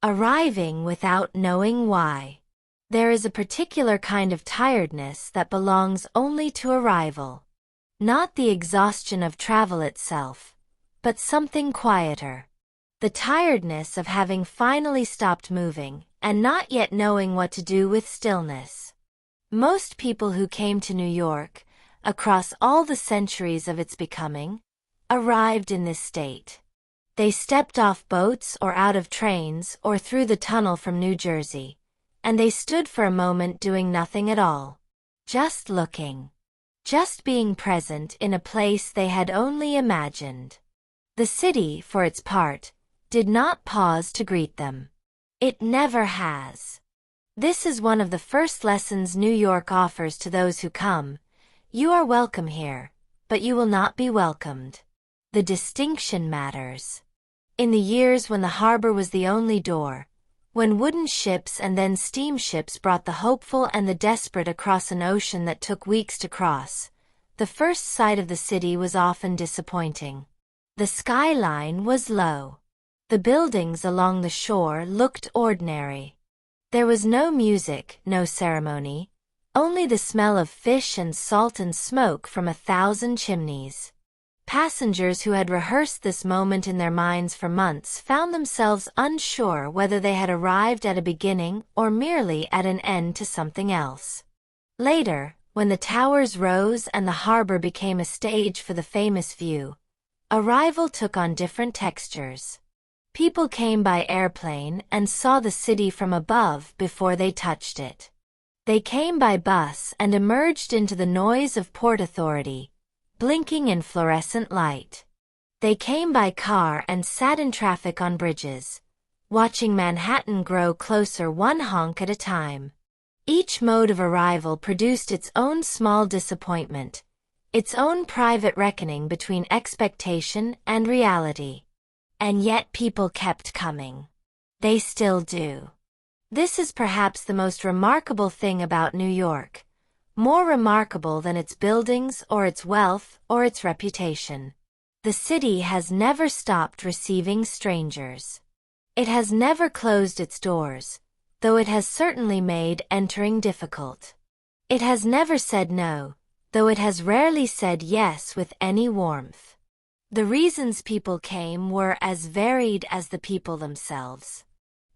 Arriving without knowing why. There is a particular kind of tiredness that belongs only to arrival. Not the exhaustion of travel itself, but something quieter. The tiredness of having finally stopped moving and not yet knowing what to do with stillness. Most people who came to New York, across all the centuries of its becoming, arrived in this state. They stepped off boats or out of trains or through the tunnel from New Jersey, and they stood for a moment doing nothing at all. Just looking. Just being present in a place they had only imagined. The city, for its part, did not pause to greet them. It never has. This is one of the first lessons New York offers to those who come. You are welcome here, but you will not be welcomed. The distinction matters. In the years when the harbor was the only door, when wooden ships and then steamships brought the hopeful and the desperate across an ocean that took weeks to cross, the first sight of the city was often disappointing. The skyline was low. The buildings along the shore looked ordinary. There was no music, no ceremony, only the smell of fish and salt and smoke from 1,000 chimneys. Passengers who had rehearsed this moment in their minds for months found themselves unsure whether they had arrived at a beginning or merely at an end to something else. Later, when the towers rose and the harbor became a stage for the famous view, arrival took on different textures. People came by airplane and saw the city from above before they touched it. They came by bus and emerged into the noise of Port Authority, blinking in fluorescent light. They came by car and sat in traffic on bridges, watching Manhattan grow closer one honk at a time. Each mode of arrival produced its own small disappointment, its own private reckoning between expectation and reality. And yet people kept coming. They still do. This is perhaps the most remarkable thing about New York. More remarkable than its buildings or its wealth or its reputation. The city has never stopped receiving strangers. It has never closed its doors, though it has certainly made entering difficult. It has never said no, though it has rarely said yes with any warmth. The reasons people came were as varied as the people themselves.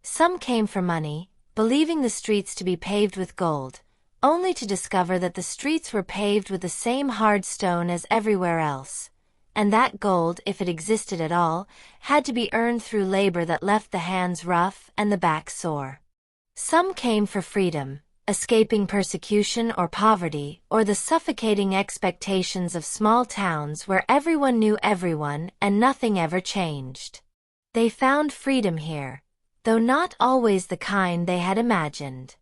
Some came for money, believing the streets to be paved with gold, only to discover that the streets were paved with the same hard stone as everywhere else, and that gold, if it existed at all, had to be earned through labor that left the hands rough and the back sore. Some came for freedom, escaping persecution or poverty or the suffocating expectations of small towns where everyone knew everyone and nothing ever changed. They found freedom here, though not always the kind they had imagined.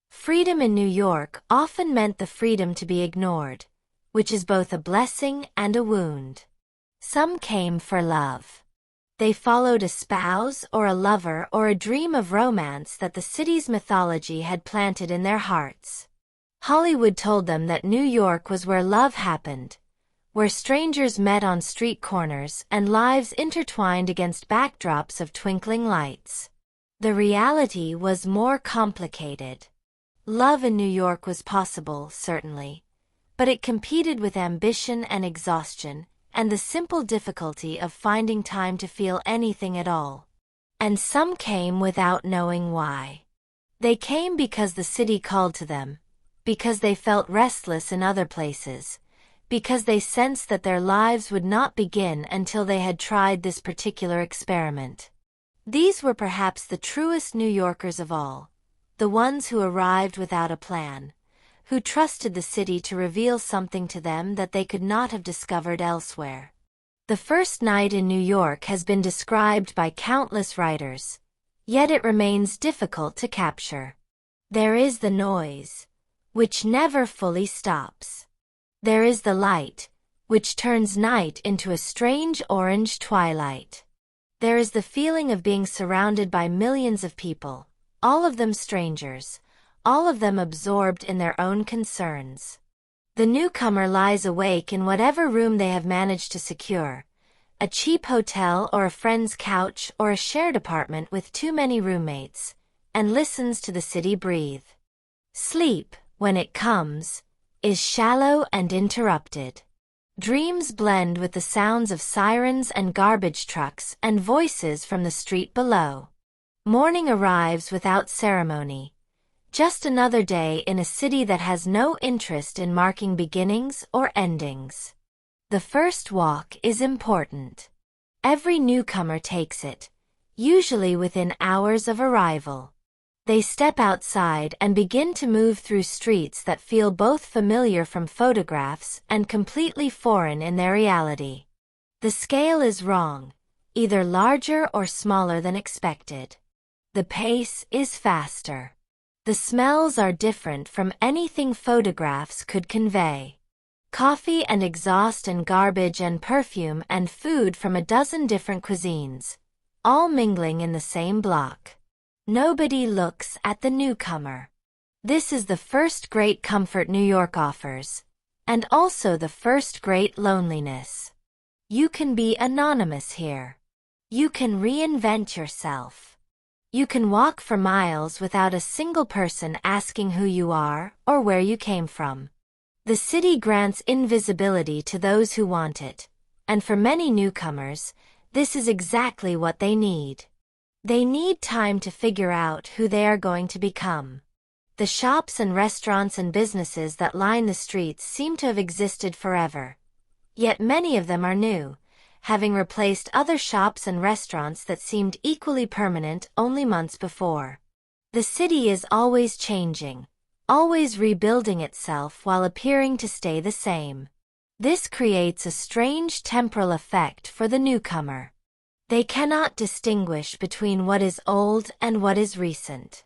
Freedom in New York often meant the freedom to be ignored, which is both a blessing and a wound. Some came for love. They followed a spouse or a lover or a dream of romance that the city's mythology had planted in their hearts. Hollywood told them that New York was where love happened, where strangers met on street corners and lives intertwined against backdrops of twinkling lights. The reality was more complicated. Love in New York was possible, certainly, but it competed with ambition and exhaustion, and the simple difficulty of finding time to feel anything at all. And some came without knowing why. They came because the city called to them, because they felt restless in other places, because they sensed that their lives would not begin until they had tried this particular experiment. These were perhaps the truest New Yorkers of all, the ones who arrived without a plan, who trusted the city to reveal something to them that they could not have discovered elsewhere. The first night in New York has been described by countless writers, yet it remains difficult to capture. There is the noise, which never fully stops. There is the light, which turns night into a strange orange twilight. There is the feeling of being surrounded by millions of people, all of them strangers, all of them absorbed in their own concerns. The newcomer lies awake in whatever room they have managed to secure, a cheap hotel or a friend's couch or a shared apartment with too many roommates, and listens to the city breathe. Sleep, when it comes, is shallow and interrupted. Dreams blend with the sounds of sirens and garbage trucks and voices from the street below. Morning arrives without ceremony. Just another day in a city that has no interest in marking beginnings or endings. The first walk is important. Every newcomer takes it, usually within hours of arrival. They step outside and begin to move through streets that feel both familiar from photographs and completely foreign in their reality. The scale is wrong, either larger or smaller than expected. The pace is faster. The smells are different from anything photographs could convey. Coffee and exhaust and garbage and perfume and food from a dozen different cuisines, all mingling in the same block. Nobody looks at the newcomer. This is the first great comfort New York offers, and also the first great loneliness. You can be anonymous here. You can reinvent yourself. You can walk for miles without a single person asking who you are or where you came from. The city grants invisibility to those who want it, and for many newcomers, this is exactly what they need. They need time to figure out who they are going to become. The shops and restaurants and businesses that line the streets seem to have existed forever. Yet many of them are new, having replaced other shops and restaurants that seemed equally permanent only months before. The city is always changing, always rebuilding itself while appearing to stay the same. This creates a strange temporal effect for the newcomer. They cannot distinguish between what is old and what is recent.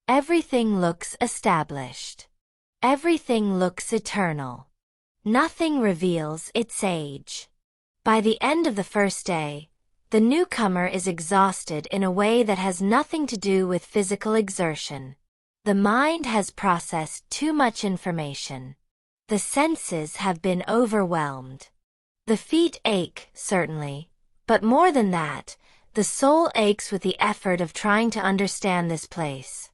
Everything looks established. Everything looks eternal. Nothing reveals its age. By the end of the first day, the newcomer is exhausted in a way that has nothing to do with physical exertion. The mind has processed too much information. The senses have been overwhelmed. The feet ache, certainly. But more than that, the soul aches with the effort of trying to understand this place.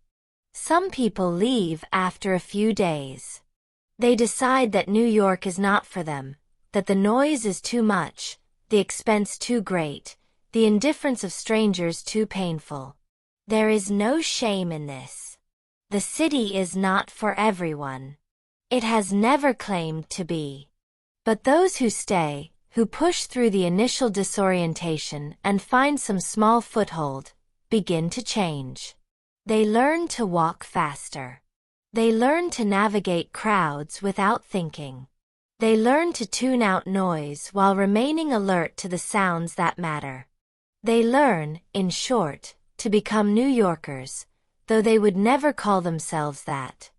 Some people leave after a few days. They decide that New York is not for them, that the noise is too much, the expense too great, the indifference of strangers too painful. There is no shame in this. The city is not for everyone. It has never claimed to be. But those who stay, who push through the initial disorientation and find some small foothold, begin to change. They learn to walk faster. They learn to navigate crowds without thinking. They learn to tune out noise while remaining alert to the sounds that matter. They learn, in short, to become New Yorkers, though they would never call themselves that.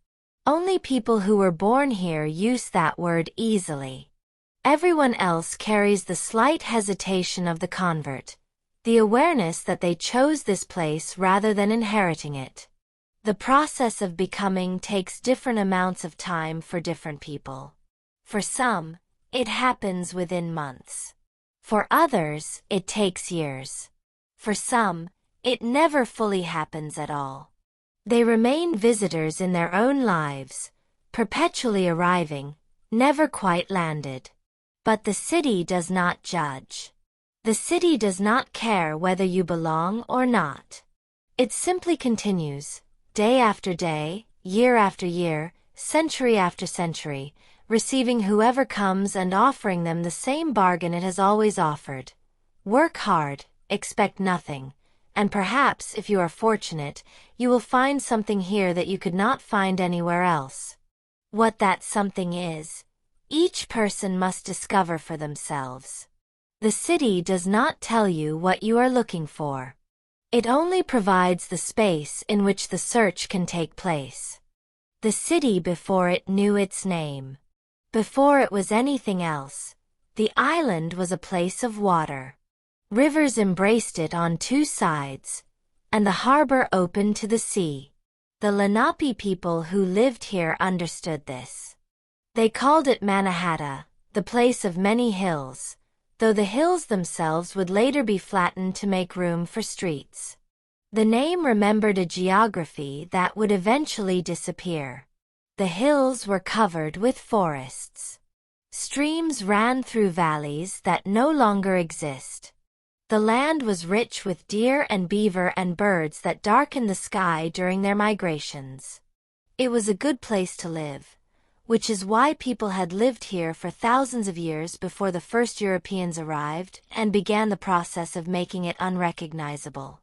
Only people who were born here use that word easily. Everyone else carries the slight hesitation of the convert, the awareness that they chose this place rather than inheriting it. The process of becoming takes different amounts of time for different people. For some, it happens within months. For others, it takes years. For some, it never fully happens at all. They remain visitors in their own lives, perpetually arriving, never quite landed. But the city does not judge. The city does not care whether you belong or not. It simply continues, day after day, year after year, century after century, receiving whoever comes and offering them the same bargain it has always offered. Work hard, expect nothing, and perhaps, if you are fortunate, you will find something here that you could not find anywhere else. What that something is, each person must discover for themselves. The city does not tell you what you are looking for. It only provides the space in which the search can take place. The city before it knew its name. Before it was anything else, the island was a place of water. Rivers embraced it on two sides, and the harbor opened to the sea. The Lenape people who lived here understood this. They called it Mannahatta, the place of many hills, though the hills themselves would later be flattened to make room for streets. The name remembered a geography that would eventually disappear. The hills were covered with forests. Streams ran through valleys that no longer exist. The land was rich with deer and beaver and birds that darkened the sky during their migrations. It was a good place to live, which is why people had lived here for thousands of years before the first Europeans arrived and began the process of making it unrecognizable.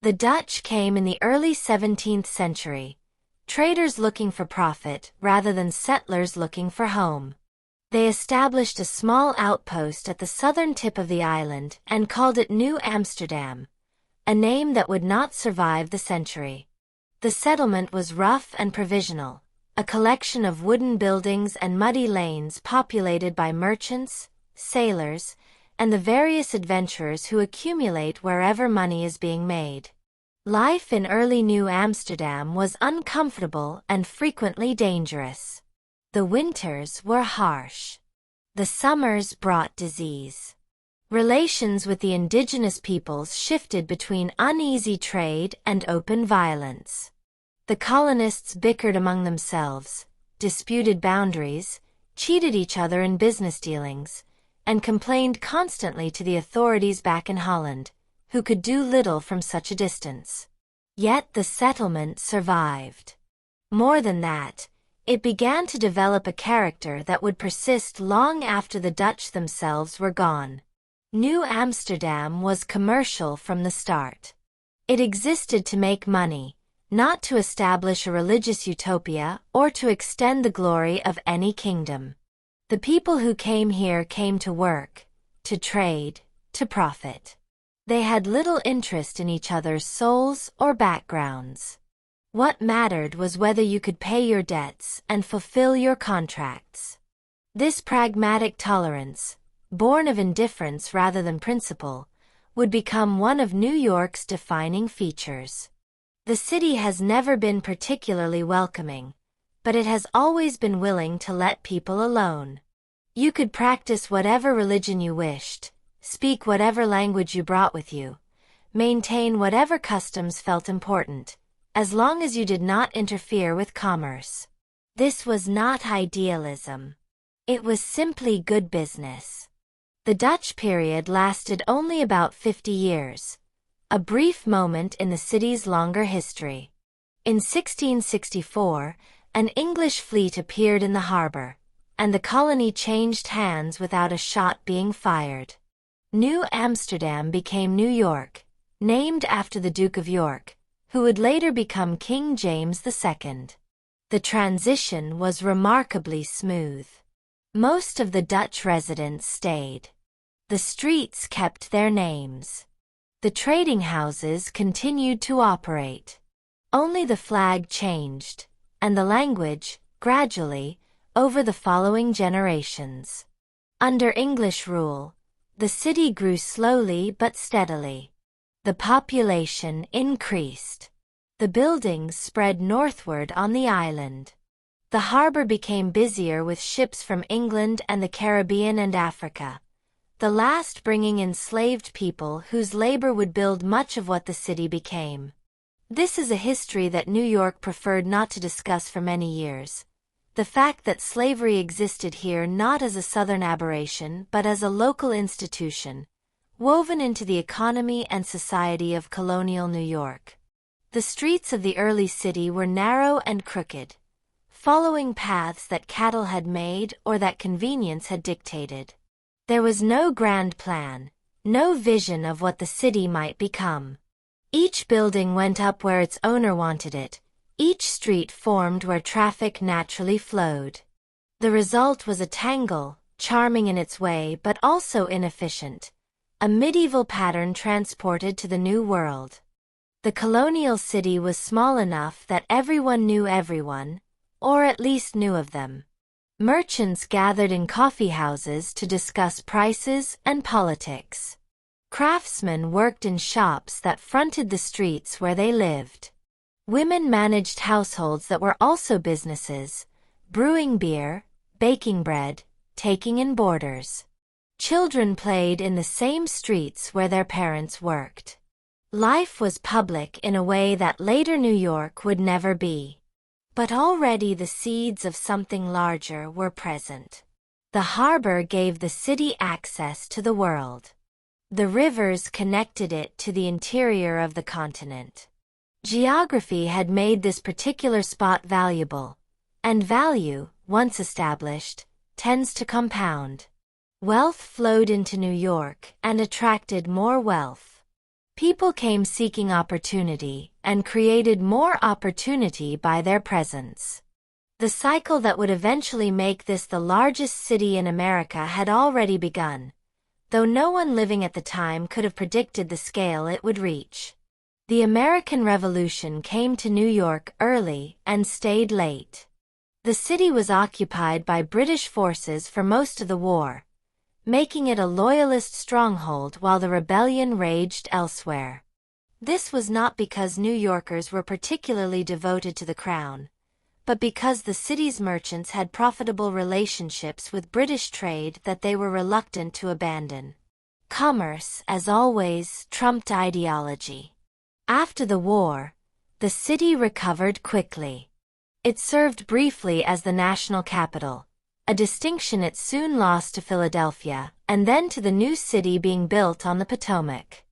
The Dutch came in the early 17th century, traders looking for profit rather than settlers looking for home. They established a small outpost at the southern tip of the island and called it New Amsterdam, a name that would not survive the century. The settlement was rough and provisional, a collection of wooden buildings and muddy lanes populated by merchants, sailors, and the various adventurers who accumulate wherever money is being made. Life in early New Amsterdam was uncomfortable and frequently dangerous. The winters were harsh. The summers brought disease. Relations with the indigenous peoples shifted between uneasy trade and open violence. The colonists bickered among themselves, disputed boundaries, cheated each other in business dealings, and complained constantly to the authorities back in Holland, who could do little from such a distance. Yet the settlement survived. More than that, it began to develop a character that would persist long after the Dutch themselves were gone. New Amsterdam was commercial from the start. It existed to make money, not to establish a religious utopia or to extend the glory of any kingdom. The people who came here came to work, to trade, to profit. They had little interest in each other's souls or backgrounds. What mattered was whether you could pay your debts and fulfill your contracts. This pragmatic tolerance, born of indifference rather than principle, would become one of New York's defining features. The city has never been particularly welcoming, but it has always been willing to let people alone. You could practice whatever religion you wished, speak whatever language you brought with you, maintain whatever customs felt important, as long as you did not interfere with commerce. This was not idealism. It was simply good business. The Dutch period lasted only about 50 years, a brief moment in the city's longer history. In 1664, an English fleet appeared in the harbor, and the colony changed hands without a shot being fired. New Amsterdam became New York, named after the Duke of York, who would later become King James II. The transition was remarkably smooth. Most of the Dutch residents stayed. The streets kept their names. The trading houses continued to operate. Only the flag changed, and the language, gradually, over the following generations. Under English rule, the city grew slowly but steadily. The population increased. The buildings spread northward on the island. The harbor became busier with ships from England and the Caribbean and Africa, the last bringing enslaved people whose labor would build much of what the city became. This is a history that New York preferred not to discuss for many years. The fact that slavery existed here not as a Southern aberration but as a local institution, woven into the economy and society of colonial New York. The streets of the early city were narrow and crooked, following paths that cattle had made or that convenience had dictated. There was no grand plan, no vision of what the city might become. Each building went up where its owner wanted it, each street formed where traffic naturally flowed. The result was a tangle, charming in its way but also inefficient, a medieval pattern transported to the New World. The colonial city was small enough that everyone knew everyone, or at least knew of them. Merchants gathered in coffee houses to discuss prices and politics. Craftsmen worked in shops that fronted the streets where they lived. Women managed households that were also businesses, brewing beer, baking bread, taking in boarders. Children played in the same streets where their parents worked. Life was public in a way that later New York would never be. But already the seeds of something larger were present. The harbor gave the city access to the world. The rivers connected it to the interior of the continent. Geography had made this particular spot valuable, and value, once established, tends to compound. Wealth flowed into New York and attracted more wealth. People came seeking opportunity and created more opportunity by their presence. The cycle that would eventually make this the largest city in America had already begun, though no one living at the time could have predicted the scale it would reach. The American Revolution came to New York early and stayed late. The city was occupied by British forces for most of the war, making it a loyalist stronghold while the rebellion raged elsewhere. This was not because New Yorkers were particularly devoted to the crown, but because the city's merchants had profitable relationships with British trade that they were reluctant to abandon. Commerce, as always, trumped ideology. After the war, the city recovered quickly. It served briefly as the national capital, a distinction it soon lost to Philadelphia, and then to the new city being built on the Potomac.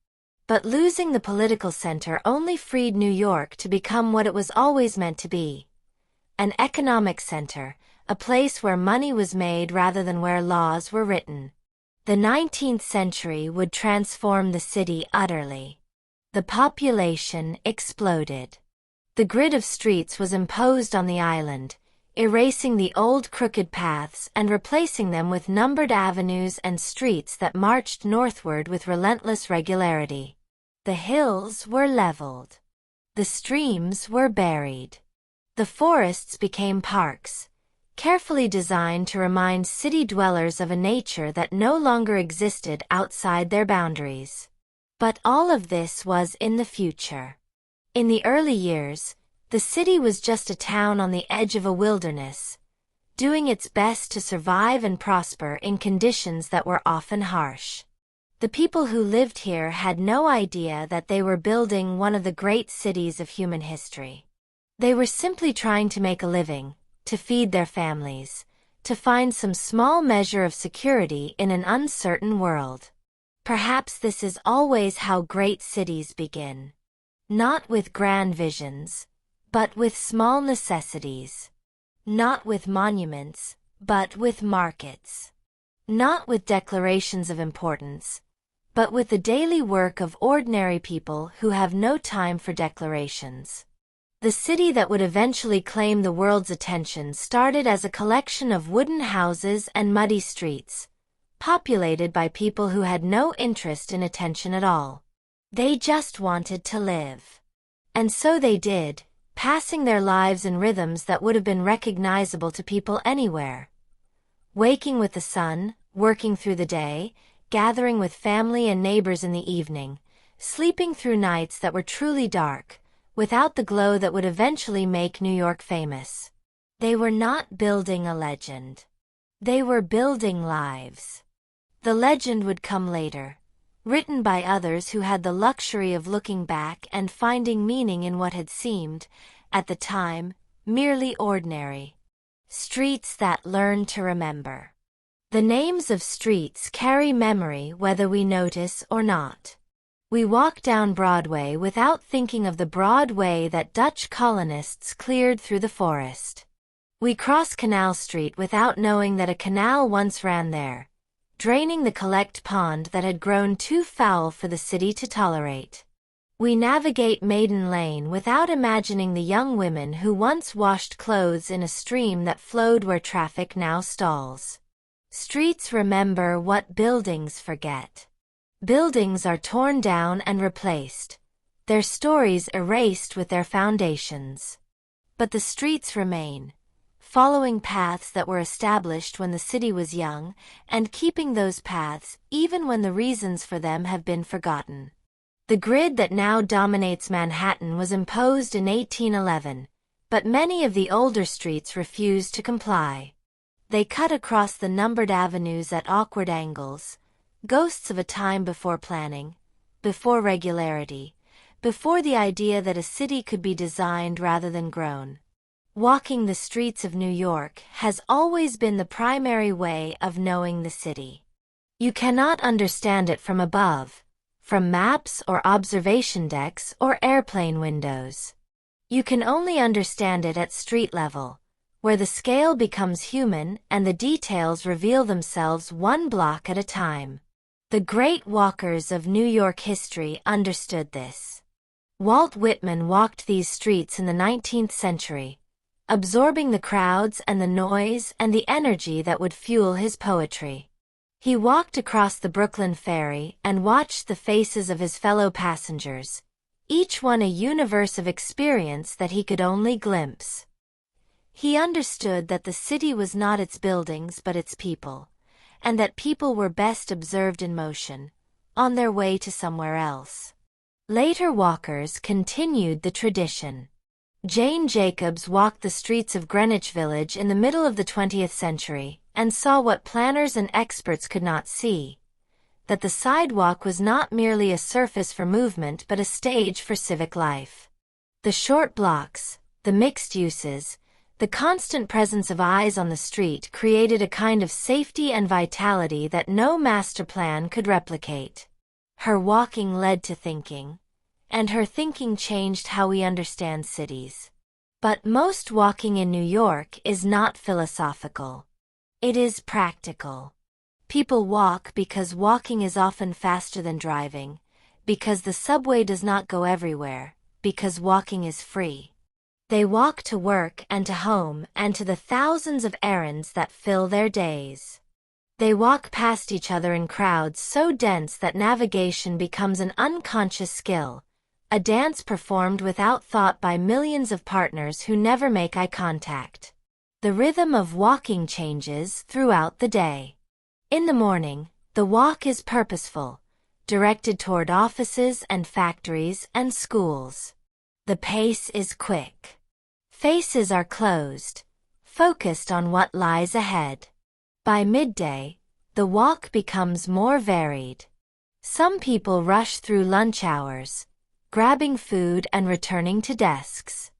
But losing the political center only freed New York to become what it was always meant to be: an economic center, a place where money was made rather than where laws were written. The 19th century would transform the city utterly. The population exploded. The grid of streets was imposed on the island, erasing the old crooked paths and replacing them with numbered avenues and streets that marched northward with relentless regularity. The hills were leveled. The streams were buried. The forests became parks, carefully designed to remind city dwellers of a nature that no longer existed outside their boundaries. But all of this was in the future. In the early years, the city was just a town on the edge of a wilderness, doing its best to survive and prosper in conditions that were often harsh. The people who lived here had no idea that they were building one of the great cities of human history. They were simply trying to make a living, to feed their families, to find some small measure of security in an uncertain world. Perhaps this is always how great cities begin. Not with grand visions, but with small necessities. Not with monuments, but with markets. Not with declarations of importance, but with the daily work of ordinary people who have no time for declarations. The city that would eventually claim the world's attention started as a collection of wooden houses and muddy streets, populated by people who had no interest in attention at all. They just wanted to live. And so they did, passing their lives in rhythms that would have been recognizable to people anywhere. Waking with the sun, working through the day, gathering with family and neighbors in the evening, sleeping through nights that were truly dark, without the glow that would eventually make New York famous. They were not building a legend. They were building lives. The legend would come later, written by others who had the luxury of looking back and finding meaning in what had seemed, at the time, merely ordinary. Streets that learn to remember. The names of streets carry memory whether we notice or not. We walk down Broadway without thinking of the broad way that Dutch colonists cleared through the forest. We cross Canal Street without knowing that a canal once ran there, draining the collect pond that had grown too foul for the city to tolerate. We navigate Maiden Lane without imagining the young women who once washed clothes in a stream that flowed where traffic now stalls. Streets remember what buildings forget. Buildings are torn down and replaced, their stories erased with their foundations. But the streets remain, following paths that were established when the city was young, and keeping those paths even when the reasons for them have been forgotten. The grid that now dominates Manhattan was imposed in 1811, but many of the older streets refused to comply. They cut across the numbered avenues at awkward angles, ghosts of a time before planning, before regularity, before the idea that a city could be designed rather than grown. Walking the streets of New York has always been the primary way of knowing the city. You cannot understand it from above, from maps or observation decks or airplane windows. You can only understand it at street level, where the scale becomes human and the details reveal themselves one block at a time. The great walkers of New York history understood this. Walt Whitman walked these streets in the 19th century, absorbing the crowds and the noise and the energy that would fuel his poetry. He walked across the Brooklyn Ferry and watched the faces of his fellow passengers, each one a universe of experience that he could only glimpse. He understood that the city was not its buildings but its people, and that people were best observed in motion, on their way to somewhere else. Later walkers continued the tradition. Jane Jacobs walked the streets of Greenwich Village in the middle of the 20th century and saw what planners and experts could not see, that the sidewalk was not merely a surface for movement but a stage for civic life. The short blocks, the mixed uses, the constant presence of eyes on the street created a kind of safety and vitality that no master plan could replicate. Her walking led to thinking, and her thinking changed how we understand cities. But most walking in New York is not philosophical. It is practical. People walk because walking is often faster than driving, because the subway does not go everywhere, because walking is free. They walk to work and to home and to the thousands of errands that fill their days. They walk past each other in crowds so dense that navigation becomes an unconscious skill, a dance performed without thought by millions of partners who never make eye contact. The rhythm of walking changes throughout the day. In the morning, the walk is purposeful, directed toward offices and factories and schools. The pace is quick. Faces are closed, focused on what lies ahead. By midday, the walk becomes more varied. Some people rush through lunch hours, grabbing food and returning to desks.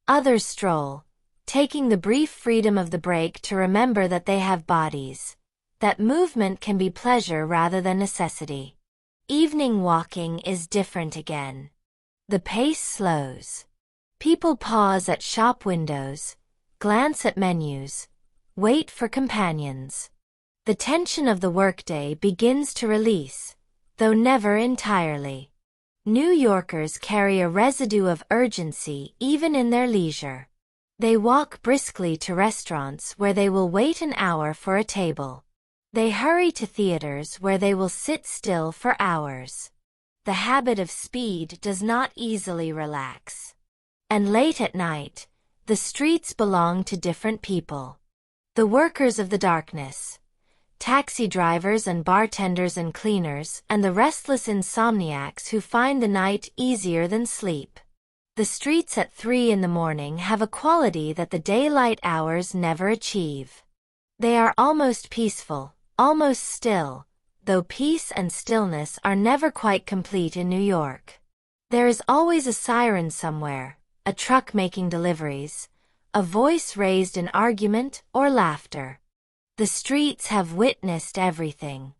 Others stroll, taking the brief freedom of the break to remember that they have bodies, that movement can be pleasure rather than necessity. Evening walking is different again. The pace slows. People pause at shop windows, glance at menus, wait for companions. The tension of the workday begins to release, though never entirely. New Yorkers carry a residue of urgency even in their leisure. They walk briskly to restaurants where they will wait an hour for a table. They hurry to theaters where they will sit still for hours. The habit of speed does not easily relax. And late at night, the streets belong to different people. The workers of the darkness, taxi drivers and bartenders and cleaners, and the restless insomniacs who find the night easier than sleep. The streets at 3 in the morning have a quality that the daylight hours never achieve. They are almost peaceful, almost still, though peace and stillness are never quite complete in New York. There is always a siren somewhere, a truck making deliveries, a voice raised in argument or laughter. The streets have witnessed everything.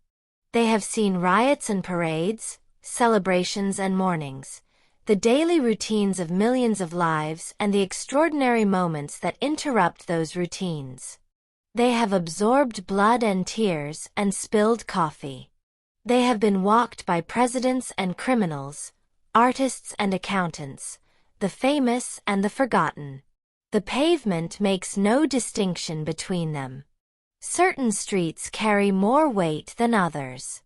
They have seen riots and parades, celebrations and mournings, the daily routines of millions of lives and the extraordinary moments that interrupt those routines. They have absorbed blood and tears and spilled coffee. They have been walked by presidents and criminals, artists and accountants, the famous and the forgotten. The pavement makes no distinction between them. Certain streets carry more weight than others.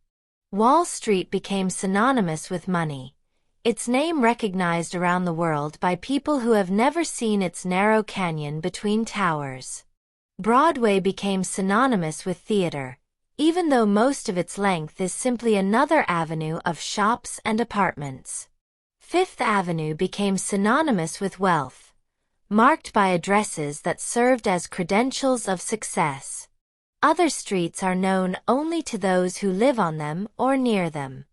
Wall Street became synonymous with money, its name recognized around the world by people who have never seen its narrow canyon between towers. Broadway became synonymous with theater, even though most of its length is simply another avenue of shops and apartments. Fifth Avenue became synonymous with wealth, marked by addresses that served as credentials of success. Other streets are known only to those who live on them or near them.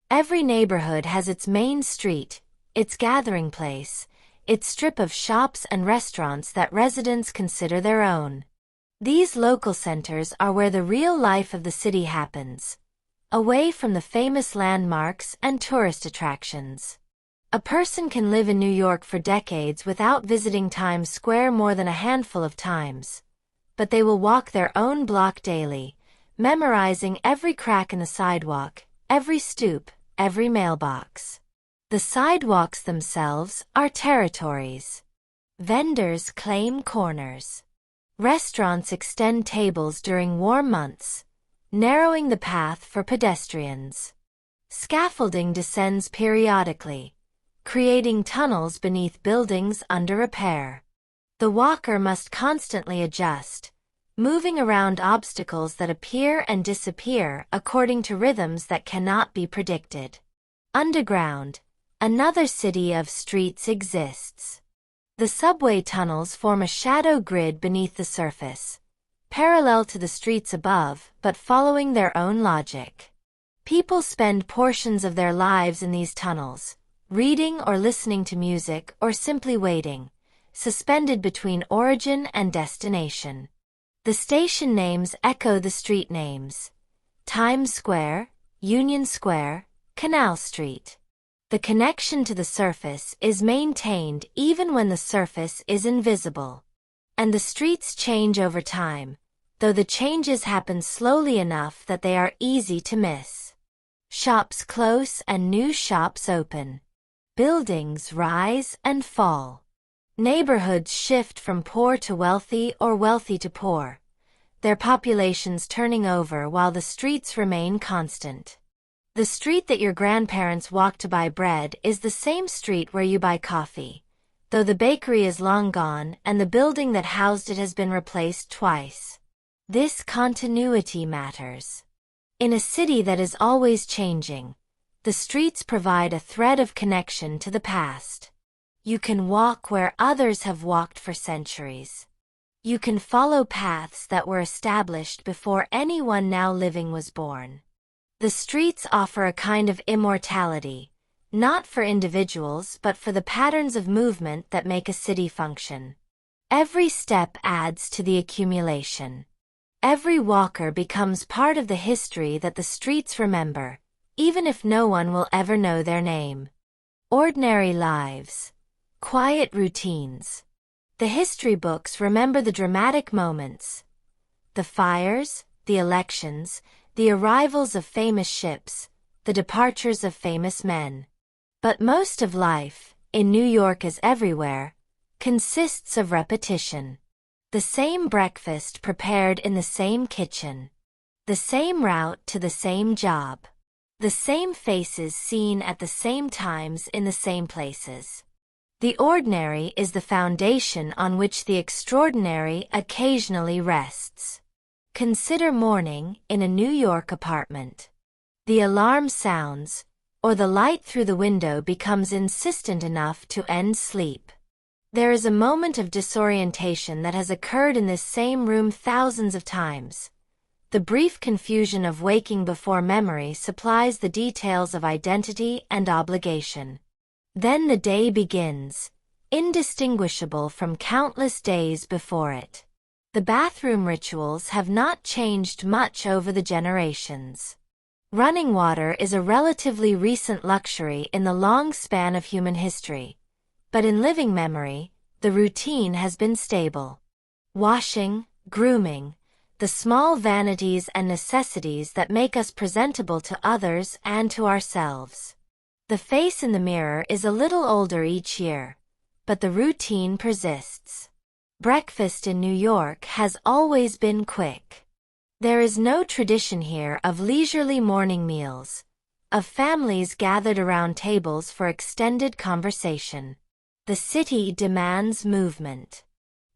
Every neighborhood has its main street, its gathering place, its strip of shops and restaurants that residents consider their own. These local centers are where the real life of the city happens, away from the famous landmarks and tourist attractions. A person can live in New York for decades without visiting Times Square more than a handful of times, but they will walk their own block daily, memorizing every crack in the sidewalk, every stoop, every mailbox. The sidewalks themselves are territories. Vendors claim corners. Restaurants extend tables during warm months, narrowing the path for pedestrians. Scaffolding descends periodically, creating tunnels beneath buildings under repair. The walker must constantly adjust, moving around obstacles that appear and disappear according to rhythms that cannot be predicted. Underground, another city of streets exists. The subway tunnels form a shadow grid beneath the surface, parallel to the streets above but following their own logic. People spend portions of their lives in these tunnels, reading or listening to music or simply waiting, suspended between origin and destination. The station names echo the street names: Times Square, Union Square, Canal Street. The connection to the surface is maintained even when the surface is invisible. And the streets change over time, though the changes happen slowly enough that they are easy to miss. Shops close and new shops open. Buildings rise and fall. Neighborhoods shift from poor to wealthy or wealthy to poor, their populations turning over while the streets remain constant. The street that your grandparents walked to buy bread is the same street where you buy coffee, though the bakery is long gone and the building that housed it has been replaced twice. This continuity matters. In a city that is always changing, the streets provide a thread of connection to the past. You can walk where others have walked for centuries. You can follow paths that were established before anyone now living was born. The streets offer a kind of immortality, not for individuals but for the patterns of movement that make a city function. Every step adds to the accumulation. Every walker becomes part of the history that the streets remember, even if no one will ever know their name. Ordinary lives. Quiet routines. The history books remember the dramatic moments. The fires, the elections, the arrivals of famous ships, the departures of famous men. But most of life, in New York as everywhere, consists of repetition. The same breakfast prepared in the same kitchen. The same route to the same job. The same faces seen at the same times in the same places. The ordinary is the foundation on which the extraordinary occasionally rests. Consider morning in a New York apartment. The alarm sounds, or the light through the window becomes insistent enough to end sleep. There is a moment of disorientation that has occurred in this same room thousands of times. The brief confusion of waking before memory supplies the details of identity and obligation. Then the day begins, indistinguishable from countless days before it. The bathroom rituals have not changed much over the generations. Running water is a relatively recent luxury in the long span of human history, but in living memory, the routine has been stable. Washing, grooming, the small vanities and necessities that make us presentable to others and to ourselves. The face in the mirror is a little older each year, but the routine persists. Breakfast in New York has always been quick. There is no tradition here of leisurely morning meals, of families gathered around tables for extended conversation. The city demands movement.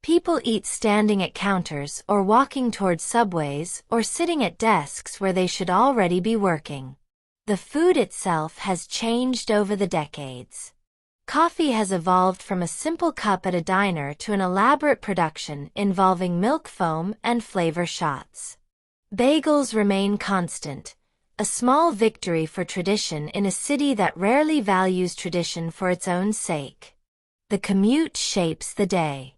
People eat standing at counters or walking toward subways or sitting at desks where they should already be working. The food itself has changed over the decades. Coffee has evolved from a simple cup at a diner to an elaborate production involving milk foam and flavor shots. Bagels remain constant, a small victory for tradition in a city that rarely values tradition for its own sake. The commute shapes the day.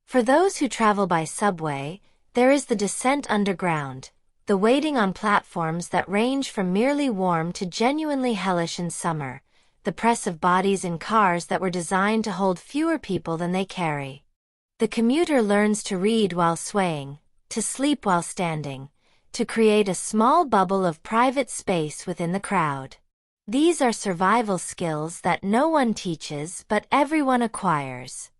For those who travel by subway, there is the descent underground, the waiting on platforms that range from merely warm to genuinely hellish in summer, the press of bodies in cars that were designed to hold fewer people than they carry. The commuter learns to read while swaying, to sleep while standing, to create a small bubble of private space within the crowd. These are survival skills that no one teaches but everyone acquires.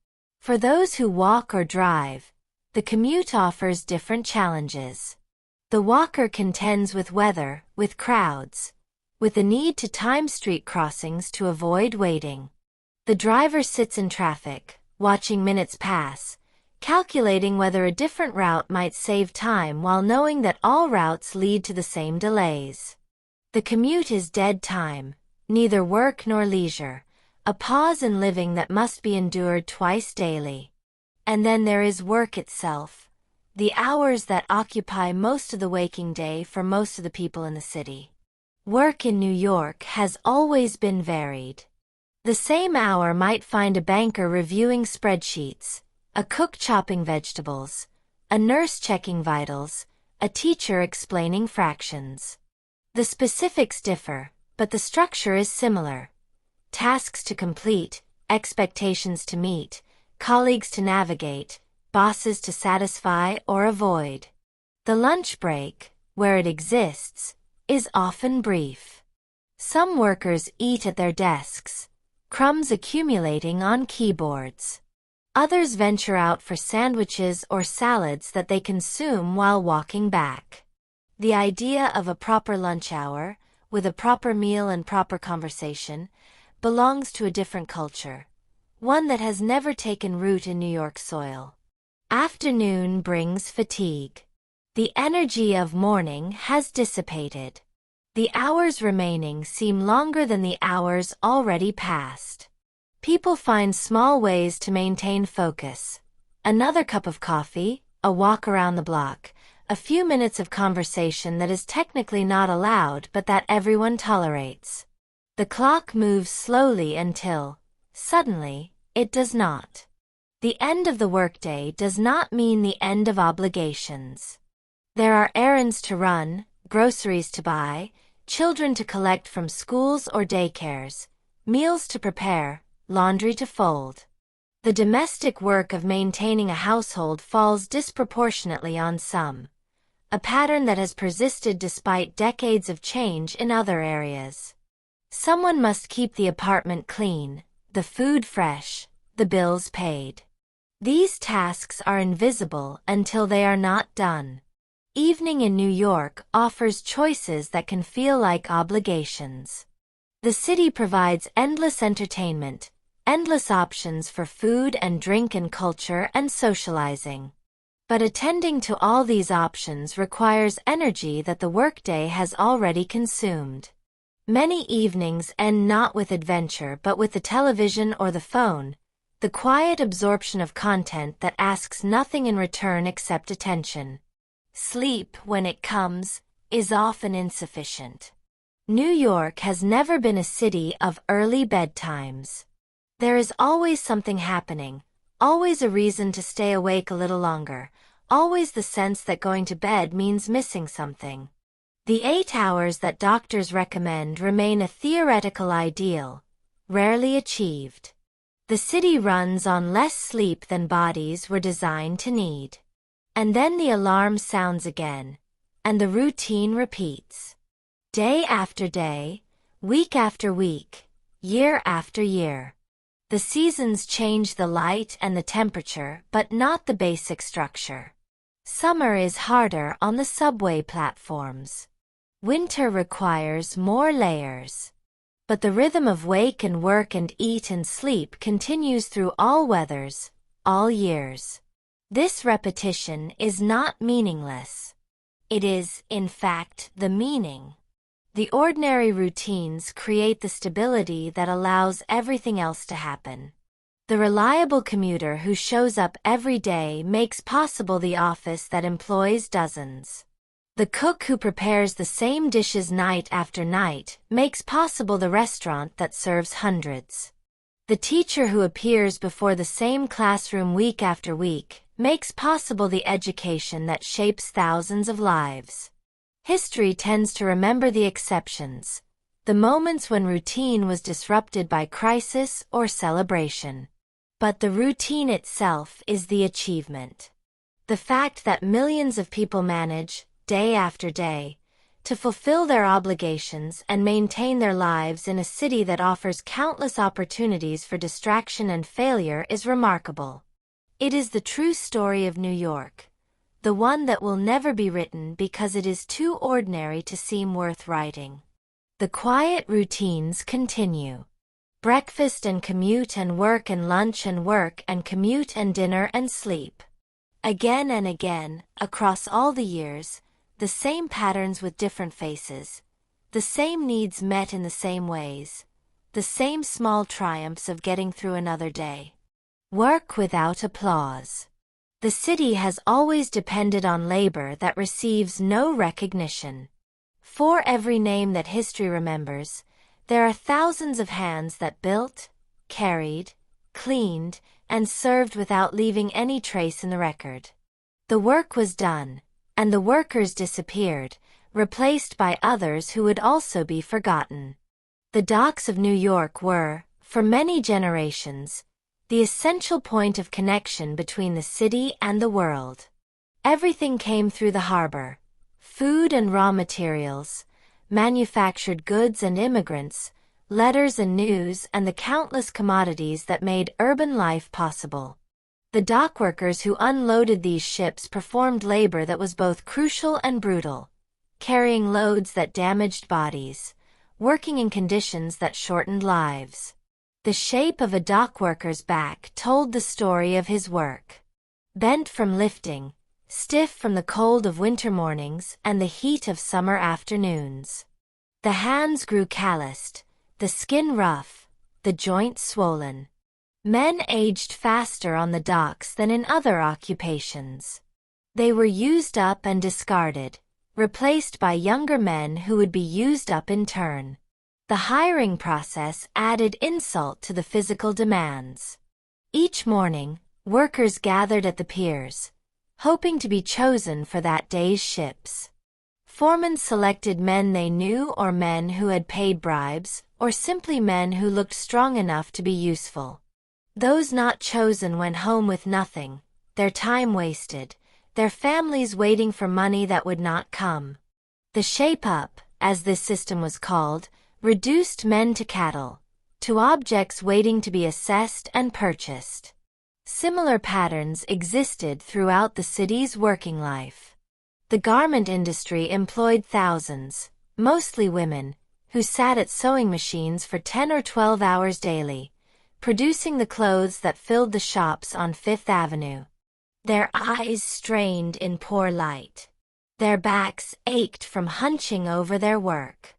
For those who walk or drive, the commute offers different challenges. The walker contends with weather, with crowds, with the need to time street crossings to avoid waiting. The driver sits in traffic, watching minutes pass, calculating whether a different route might save time while knowing that all routes lead to the same delays. The commute is dead time, neither work nor leisure, a pause in living that must be endured twice daily. And then there is work itself, the hours that occupy most of the waking day for most of the people in the city. Work in New York has always been varied. The same hour might find a banker reviewing spreadsheets, a cook chopping vegetables, a nurse checking vitals, a teacher explaining fractions. The specifics differ, but the structure is similar. Tasks to complete, expectations to meet, colleagues to navigate, bosses to satisfy or avoid. The lunch break, where it exists, is often brief. Some workers eat at their desks, crumbs accumulating on keyboards. Others venture out for sandwiches or salads that they consume while walking back. The idea of a proper lunch hour, with a proper meal and proper conversation, belongs to a different culture, one that has never taken root in New York soil. Afternoon brings fatigue. The energy of morning has dissipated. The hours remaining seem longer than the hours already passed. People find small ways to maintain focus. Another cup of coffee, a walk around the block, a few minutes of conversation that is technically not allowed but that everyone tolerates. The clock moves slowly until, suddenly, it does not. The end of the workday does not mean the end of obligations. There are errands to run, groceries to buy, children to collect from schools or daycares, meals to prepare, laundry to fold. The domestic work of maintaining a household falls disproportionately on some, a pattern that has persisted despite decades of change in other areas. Someone must keep the apartment clean, the food fresh, the bills paid. These tasks are invisible until they are not done. Evening in New York offers choices that can feel like obligations. The city provides endless entertainment, endless options for food and drink and culture and socializing. But attending to all these options requires energy that the workday has already consumed. Many evenings end not with adventure but with the television or the phone, the quiet absorption of content that asks nothing in return except attention. Sleep, when it comes, is often insufficient. New York has never been a city of early bedtimes. There is always something happening, always a reason to stay awake a little longer, always the sense that going to bed means missing something. The 8 hours that doctors recommend remain a theoretical ideal, rarely achieved. The city runs on less sleep than bodies were designed to need. And then the alarm sounds again, and the routine repeats. Day after day, week after week, year after year. The seasons change the light and the temperature but not the basic structure. Summer is harder on the subway platforms. Winter requires more layers. But the rhythm of wake and work and eat and sleep continues through all weathers, all years. This repetition is not meaningless. It is, in fact, the meaning. The ordinary routines create the stability that allows everything else to happen. The reliable commuter who shows up every day makes possible the office that employs dozens. The cook who prepares the same dishes night after night makes possible the restaurant that serves hundreds. The teacher who appears before the same classroom week after week makes possible the education that shapes thousands of lives. History tends to remember the exceptions, the moments when routine was disrupted by crisis or celebration. But the routine itself is the achievement. The fact that millions of people manage, day after day, to fulfill their obligations and maintain their lives in a city that offers countless opportunities for distraction and failure is remarkable. It is the true story of New York, the one that will never be written because it is too ordinary to seem worth writing. The quiet routines continue. Breakfast and commute and work and lunch and work and commute and dinner and sleep. Again and again, across all the years, the same patterns with different faces, the same needs met in the same ways, the same small triumphs of getting through another day. Work without applause. The city has always depended on labor that receives no recognition. For every name that history remembers, there are thousands of hands that built, carried, cleaned, and served without leaving any trace in the record. The work was done, and the workers disappeared, replaced by others who would also be forgotten. The docks of New York were, for many generations, the essential point of connection between the city and the world. Everything came through the harbor: food and raw materials, manufactured goods and immigrants, letters and news, and the countless commodities that made urban life possible. The dockworkers who unloaded these ships performed labor that was both crucial and brutal, carrying loads that damaged bodies, working in conditions that shortened lives. The shape of a dockworker's back told the story of his work. Bent from lifting, stiff from the cold of winter mornings and the heat of summer afternoons. The hands grew calloused, the skin rough, the joints swollen. Men aged faster on the docks than in other occupations. They were used up and discarded, replaced by younger men who would be used up in turn. The hiring process added insult to the physical demands. Each morning, workers gathered at the piers, hoping to be chosen for that day's ships. Foremen selected men they knew or men who had paid bribes, or simply men who looked strong enough to be useful. Those not chosen went home with nothing, their time wasted, their families waiting for money that would not come. The shape-up, as this system was called, reduced men to cattle, to objects waiting to be assessed and purchased. Similar patterns existed throughout the city's working life. The garment industry employed thousands, mostly women, who sat at sewing machines for 10 or 12 hours daily, producing the clothes that filled the shops on Fifth Avenue. Their eyes strained in poor light. Their backs ached from hunching over their work.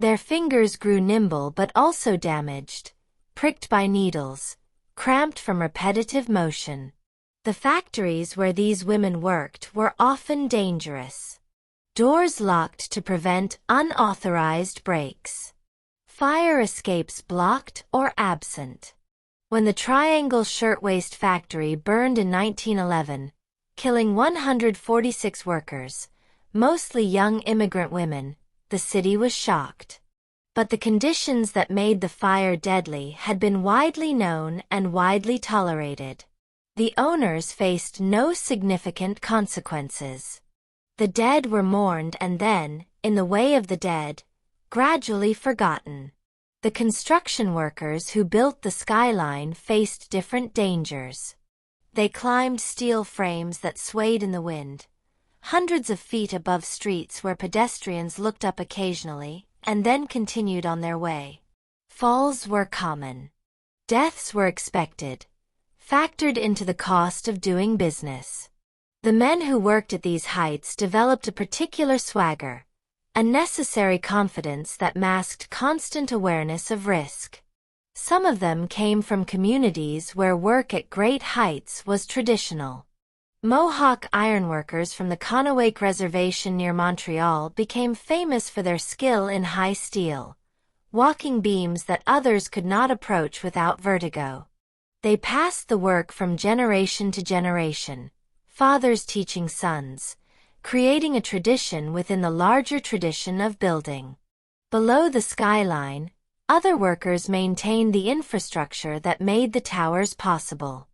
Their fingers grew nimble but also damaged, pricked by needles, cramped from repetitive motion. The factories where these women worked were often dangerous. Doors locked to prevent unauthorized breaks. Fire escapes blocked or absent. When the Triangle Shirtwaist Factory burned in 1911, killing 146 workers, mostly young immigrant women, the city was shocked. But the conditions that made the fire deadly had been widely known and widely tolerated. The owners faced no significant consequences. The dead were mourned and then, in the way of the dead, gradually forgotten. The construction workers who built the skyline faced different dangers. They climbed steel frames that swayed in the wind, hundreds of feet above streets where pedestrians looked up occasionally, and then continued on their way. Falls were common. Deaths were expected, factored into the cost of doing business. The men who worked at these heights developed a particular swagger, a necessary confidence that masked constant awareness of risk. Some of them came from communities where work at great heights was traditional. Mohawk ironworkers from the Conowake Reservation near Montreal became famous for their skill in high steel, walking beams that others could not approach without vertigo. They passed the work from generation to generation, fathers teaching sons, creating a tradition within the larger tradition of building. Below the skyline, other workers maintained the infrastructure that made the towers possible.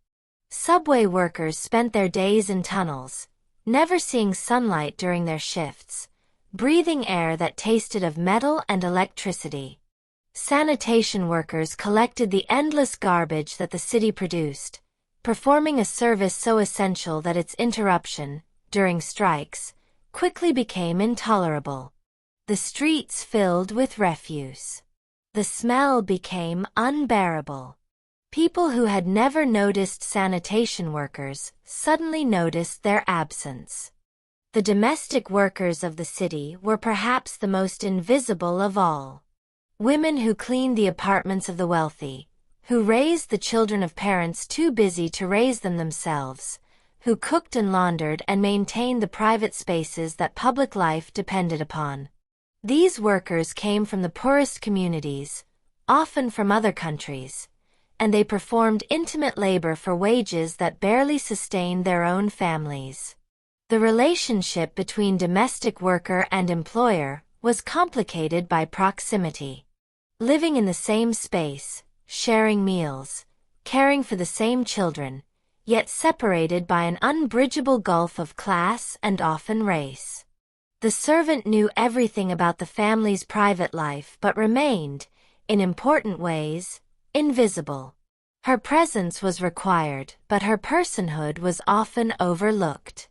Subway workers spent their days in tunnels, never seeing sunlight during their shifts, breathing air that tasted of metal and electricity. Sanitation workers collected the endless garbage that the city produced, performing a service so essential that its interruption, during strikes, quickly became intolerable. The streets filled with refuse. The smell became unbearable. People who had never noticed sanitation workers suddenly noticed their absence. The domestic workers of the city were perhaps the most invisible of all. Women who cleaned the apartments of the wealthy, who raised the children of parents too busy to raise them themselves, who cooked and laundered and maintained the private spaces that public life depended upon. These workers came from the poorest communities, often from other countries, and they performed intimate labor for wages that barely sustained their own families. The relationship between domestic worker and employer was complicated by proximity. Living in the same space, sharing meals, caring for the same children, yet separated by an unbridgeable gulf of class and often race. The servant knew everything about the family's private life but remained, in important ways, invisible. Her presence was required, but her personhood was often overlooked.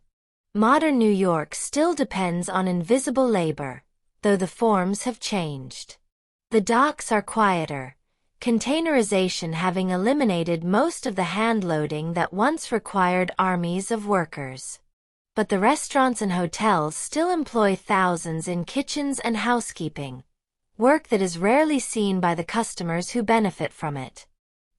Modern New York still depends on invisible labor, though the forms have changed. The docks are quieter, containerization having eliminated most of the hand-loading that once required armies of workers. But the restaurants and hotels still employ thousands in kitchens and housekeeping, work that is rarely seen by the customers who benefit from it.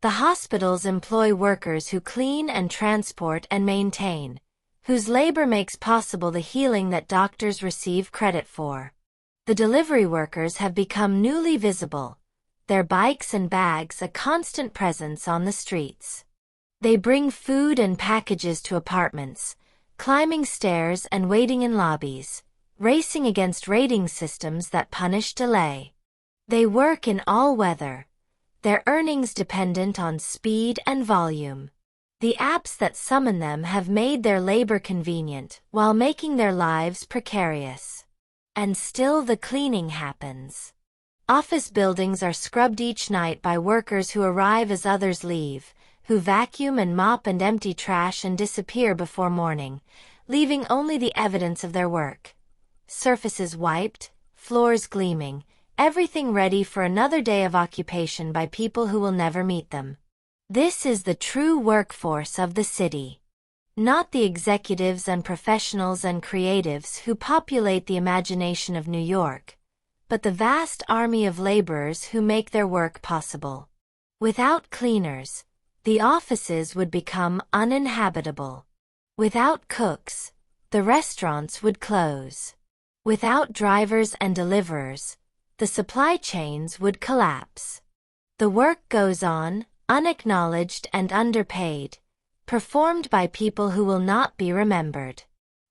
The hospitals employ workers who clean and transport and maintain, whose labor makes possible the healing that doctors receive credit for. The delivery workers have become newly visible, their bikes and bags a constant presence on the streets. They bring food and packages to apartments, climbing stairs and waiting in lobbies, racing against rating systems that punish delay. They work in all weather, their earnings dependent on speed and volume. The apps that summon them have made their labor convenient while making their lives precarious. And still the cleaning happens. Office buildings are scrubbed each night by workers who arrive as others leave, who vacuum and mop and empty trash and disappear before morning, leaving only the evidence of their work. Surfaces wiped, floors gleaming, everything ready for another day of occupation by people who will never meet them. This is the true workforce of the city. Not the executives and professionals and creatives who populate the imagination of New York, but the vast army of laborers who make their work possible. Without cleaners, the offices would become uninhabitable. Without cooks, the restaurants would close. Without drivers and deliverers, the supply chains would collapse. The work goes on, unacknowledged and underpaid, performed by people who will not be remembered.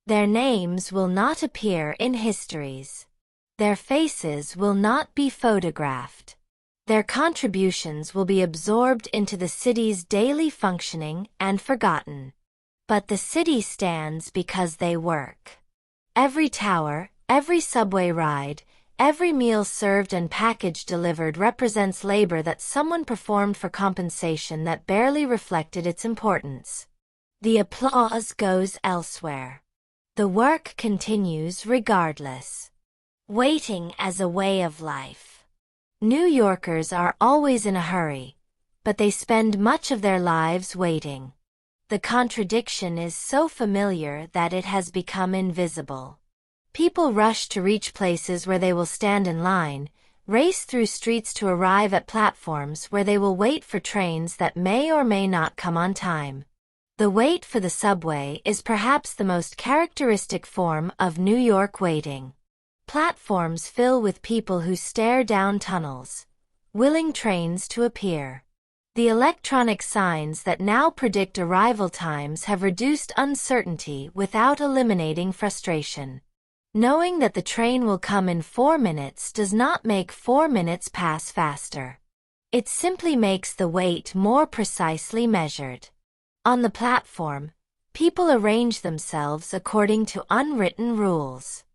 Their names will not appear in histories. Their faces will not be photographed. Their contributions will be absorbed into the city's daily functioning and forgotten. But the city stands because they work. Every tower, every subway ride, every meal served and package delivered represents labor that someone performed for compensation that barely reflected its importance. The applause goes elsewhere. The work continues regardless. Waiting as a way of life. New Yorkers are always in a hurry, but they spend much of their lives waiting. The contradiction is so familiar that it has become invisible. People rush to reach places where they will stand in line, race through streets to arrive at platforms where they will wait for trains that may or may not come on time. The wait for the subway is perhaps the most characteristic form of New York waiting. Platforms fill with people who stare down tunnels, willing trains to appear. The electronic signs that now predict arrival times have reduced uncertainty without eliminating frustration. Knowing that the train will come in 4 minutes does not make 4 minutes pass faster. It simply makes the wait more precisely measured. On the platform, people arrange themselves according to unwritten rules.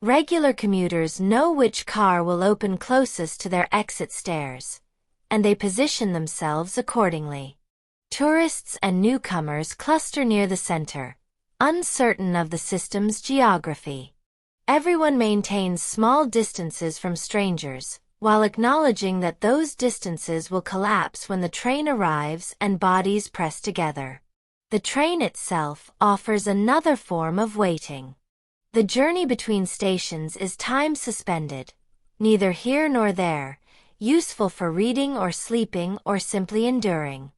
Regular commuters know which car will open closest to their exit stairs, and they position themselves accordingly. Tourists and newcomers cluster near the center, uncertain of the system's geography. Everyone maintains small distances from strangers, while acknowledging that those distances will collapse when the train arrives and bodies press together. The train itself offers another form of waiting. The journey between stations is time suspended, neither here nor there, useful for reading or sleeping or simply enduring.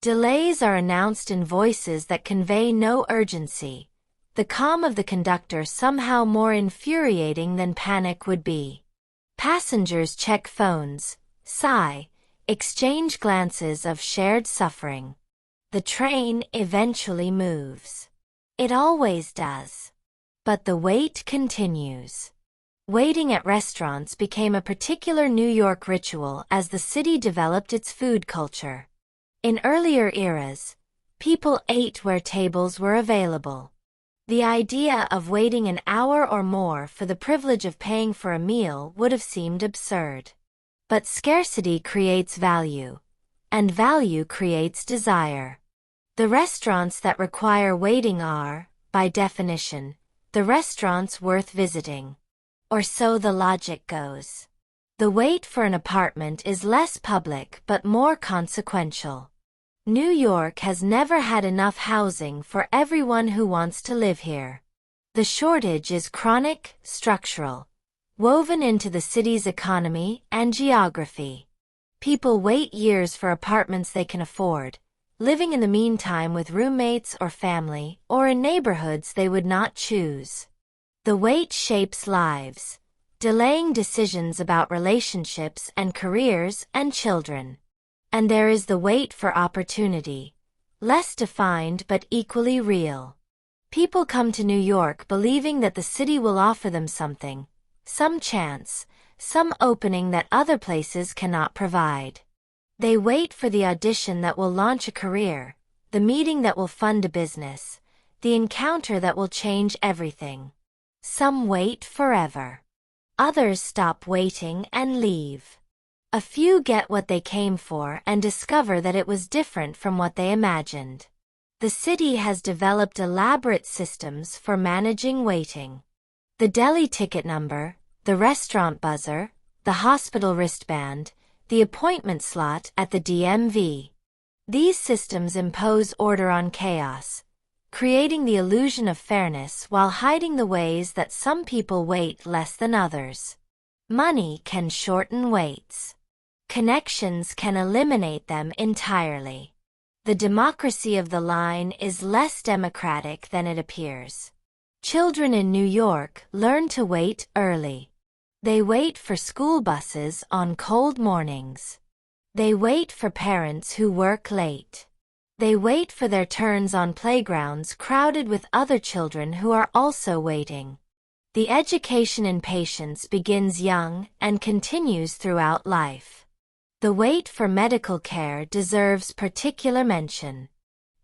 Delays are announced in voices that convey no urgency, the calm of the conductor somehow more infuriating than panic would be. Passengers check phones, sigh, exchange glances of shared suffering. The train eventually moves. It always does. But the wait continues. Waiting at restaurants became a particular New York ritual as the city developed its food culture. In earlier eras, people ate where tables were available. The idea of waiting an hour or more for the privilege of paying for a meal would have seemed absurd. But scarcity creates value, and value creates desire. The restaurants that require waiting are, by definition, the restaurants worth visiting. Or so the logic goes. The wait for an apartment is less public but more consequential. New York has never had enough housing for everyone who wants to live here. The shortage is chronic, structural, woven into the city's economy and geography. People wait years for apartments they can afford, living in the meantime with roommates or family, or in neighborhoods they would not choose. The wait shapes lives, delaying decisions about relationships and careers and children. And there is the wait for opportunity, less defined but equally real. People come to New York believing that the city will offer them something, some chance, some opening that other places cannot provide. They wait for the audition that will launch a career, the meeting that will fund a business, the encounter that will change everything. Some wait forever. Others stop waiting and leave. A few get what they came for and discover that it was different from what they imagined. The city has developed elaborate systems for managing waiting. The deli ticket number, the restaurant buzzer, the hospital wristband, the appointment slot at the DMV. These systems impose order on chaos, creating the illusion of fairness while hiding the ways that some people wait less than others. Money can shorten waits. Connections can eliminate them entirely. The democracy of the line is less democratic than it appears. Children in New York learn to wait early. They wait for school buses on cold mornings. They wait for parents who work late. They wait for their turns on playgrounds crowded with other children who are also waiting. The education in patience begins young and continues throughout life. The wait for medical care deserves particular mention.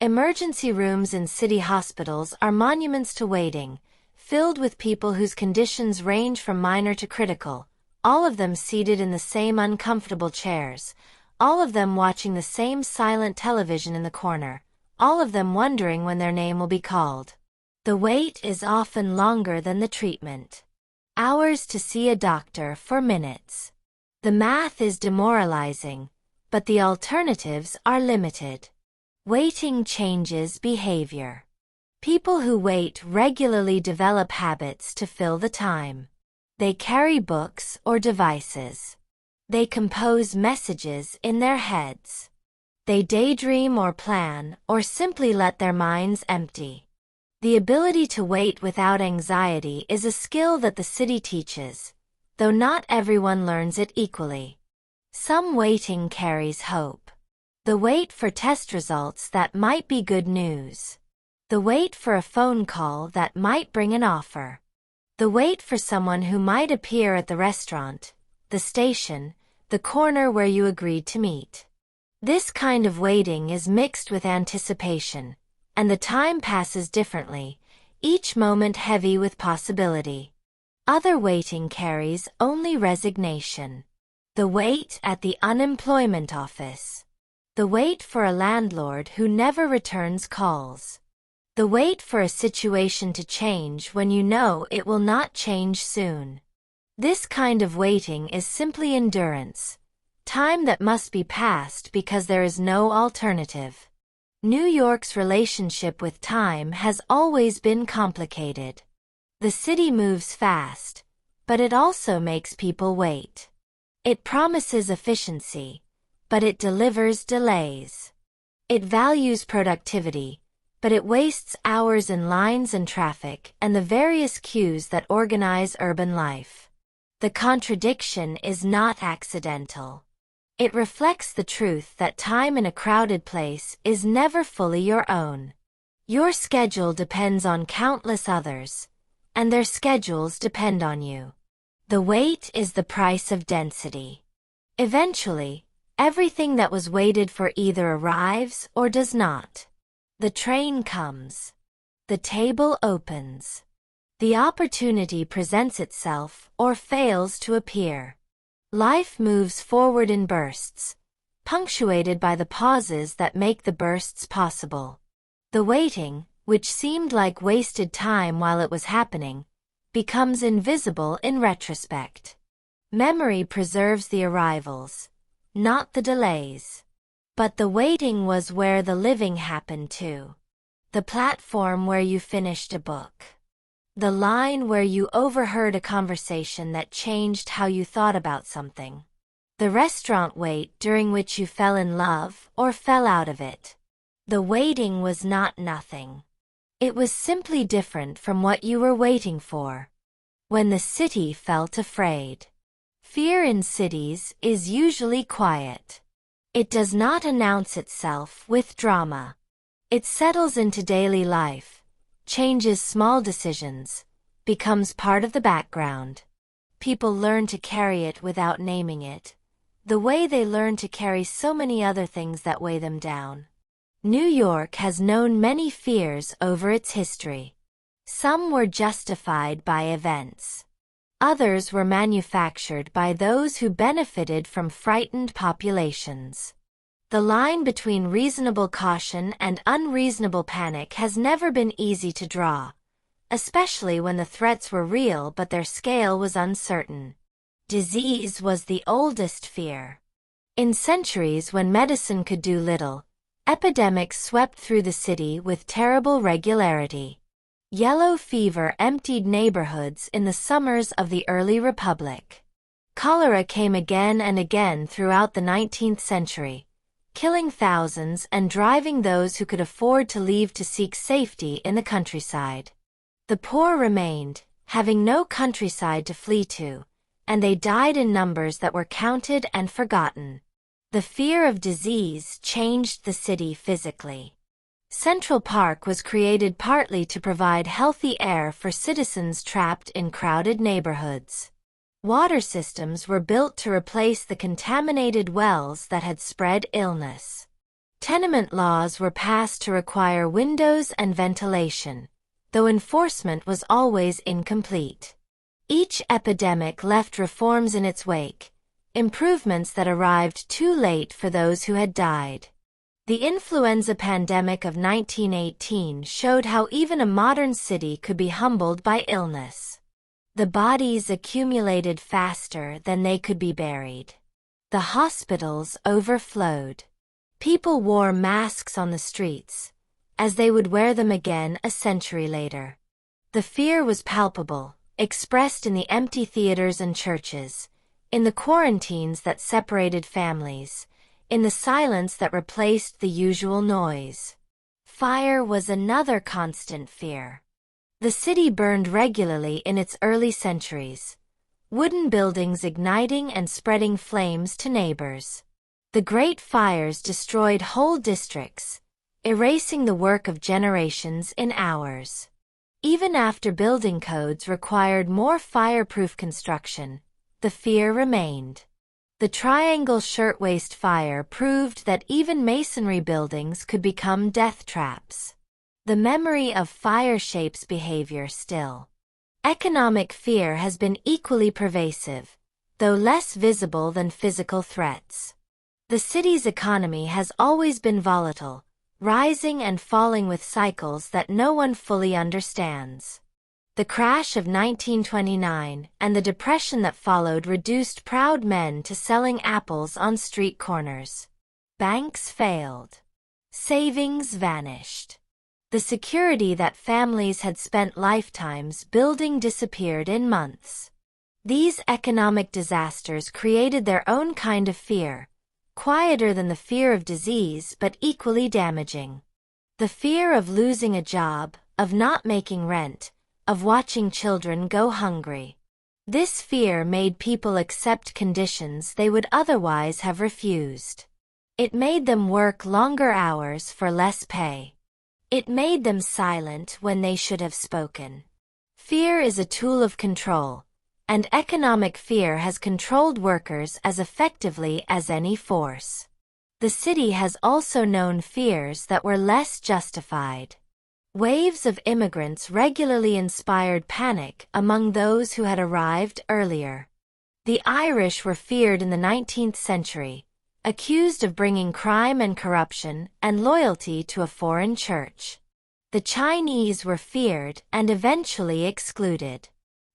Emergency rooms in city hospitals are monuments to waiting, filled with people whose conditions range from minor to critical, all of them seated in the same uncomfortable chairs, all of them watching the same silent television in the corner, all of them wondering when their name will be called. The wait is often longer than the treatment. Hours to see a doctor for minutes. The math is demoralizing, but the alternatives are limited. Waiting changes behavior. People who wait regularly develop habits to fill the time. They carry books or devices. They compose messages in their heads. They daydream or plan, or simply let their minds empty. The ability to wait without anxiety is a skill that the city teaches, though not everyone learns it equally. Some waiting carries hope. The wait for test results that might be good news. The wait for a phone call that might bring an offer. The wait for someone who might appear at the restaurant, the station, the corner where you agreed to meet. This kind of waiting is mixed with anticipation, and the time passes differently, each moment heavy with possibility. Other waiting carries only resignation. The wait at the unemployment office. The wait for a landlord who never returns calls. The wait for a situation to change when you know it will not change soon. This kind of waiting is simply endurance. Time that must be passed because there is no alternative. New York's relationship with time has always been complicated. The city moves fast, but it also makes people wait. It promises efficiency, but it delivers delays. It values productivity, but it wastes hours in lines and traffic and the various cues that organize urban life. The contradiction is not accidental. It reflects the truth that time in a crowded place is never fully your own. Your schedule depends on countless others, and their schedules depend on you. The wait is the price of density. Eventually, everything that was waited for either arrives or does not. The train comes. The table opens. The opportunity presents itself or fails to appear. Life moves forward in bursts, punctuated by the pauses that make the bursts possible. The waiting, which seemed like wasted time while it was happening, becomes invisible in retrospect. Memory preserves the arrivals, not the delays. But the waiting was where the living happened too. The platform where you finished a book. The line where you overheard a conversation that changed how you thought about something. The restaurant wait during which you fell in love or fell out of it. The waiting was not nothing. It was simply different from what you were waiting for. When the city felt afraid. Fear in cities is usually quiet. It does not announce itself with drama. It settles into daily life, changes small decisions, becomes part of the background. People learn to carry it without naming it, the way they learn to carry so many other things that weigh them down. New York has known many fears over its history. Some were justified by events. Others were manufactured by those who benefited from frightened populations. The line between reasonable caution and unreasonable panic has never been easy to draw, especially when the threats were real but their scale was uncertain. Disease was the oldest fear. In centuries when medicine could do little, epidemics swept through the city with terrible regularity. Yellow fever emptied neighborhoods in the summers of the early Republic. Cholera came again and again throughout the 19th century, killing thousands and driving those who could afford to leave to seek safety in the countryside. The poor remained, having no countryside to flee to, and they died in numbers that were counted and forgotten. The fear of disease changed the city physically. Central Park was created partly to provide healthy air for citizens trapped in crowded neighborhoods. Water systems were built to replace the contaminated wells that had spread illness. Tenement laws were passed to require windows and ventilation, though enforcement was always incomplete. Each epidemic left reforms in its wake, improvements that arrived too late for those who had died. The influenza pandemic of 1918 showed how even a modern city could be humbled by illness. The bodies accumulated faster than they could be buried. The hospitals overflowed. People wore masks on the streets, as they would wear them again a century later. The fear was palpable, expressed in the empty theaters and churches, in the quarantines that separated families, in the silence that replaced the usual noise. Fire was another constant fear. The city burned regularly in its early centuries, wooden buildings igniting and spreading flames to neighbors. The Great Fires destroyed whole districts, erasing the work of generations in hours. Even after building codes required more fireproof construction, the fear remained. The Triangle Shirtwaist Fire proved that even masonry buildings could become death traps. The memory of fire shapes behavior still. Economic fear has been equally pervasive, though less visible than physical threats. The city's economy has always been volatile, rising and falling with cycles that no one fully understands. The crash of 1929 and the depression that followed reduced proud men to selling apples on street corners. Banks failed. Savings vanished. The security that families had spent lifetimes building disappeared in months. These economic disasters created their own kind of fear, quieter than the fear of disease but equally damaging. The fear of losing a job, of not making rent, of watching children go hungry. This fear made people accept conditions they would otherwise have refused. It made them work longer hours for less pay. It made them silent when they should have spoken. Fear is a tool of control, and economic fear has controlled workers as effectively as any force. The city has also known fears that were less justified. Waves of immigrants regularly inspired panic among those who had arrived earlier. The Irish were feared in the 19th century, accused of bringing crime and corruption and loyalty to a foreign church. The Chinese were feared and eventually excluded.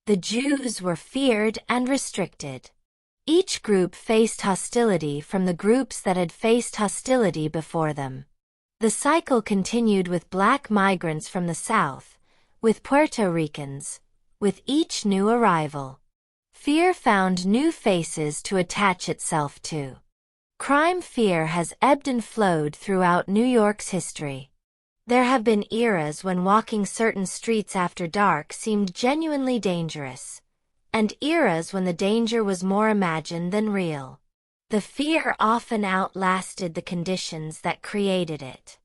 The Jews were feared and restricted. Each group faced hostility from the groups that had faced hostility before them. The cycle continued with black migrants from the South, with Puerto Ricans, with each new arrival. Fear found new faces to attach itself to. Crime fear has ebbed and flowed throughout New York's history. There have been eras when walking certain streets after dark seemed genuinely dangerous, and eras when the danger was more imagined than real. The fear often outlasted the conditions that created it.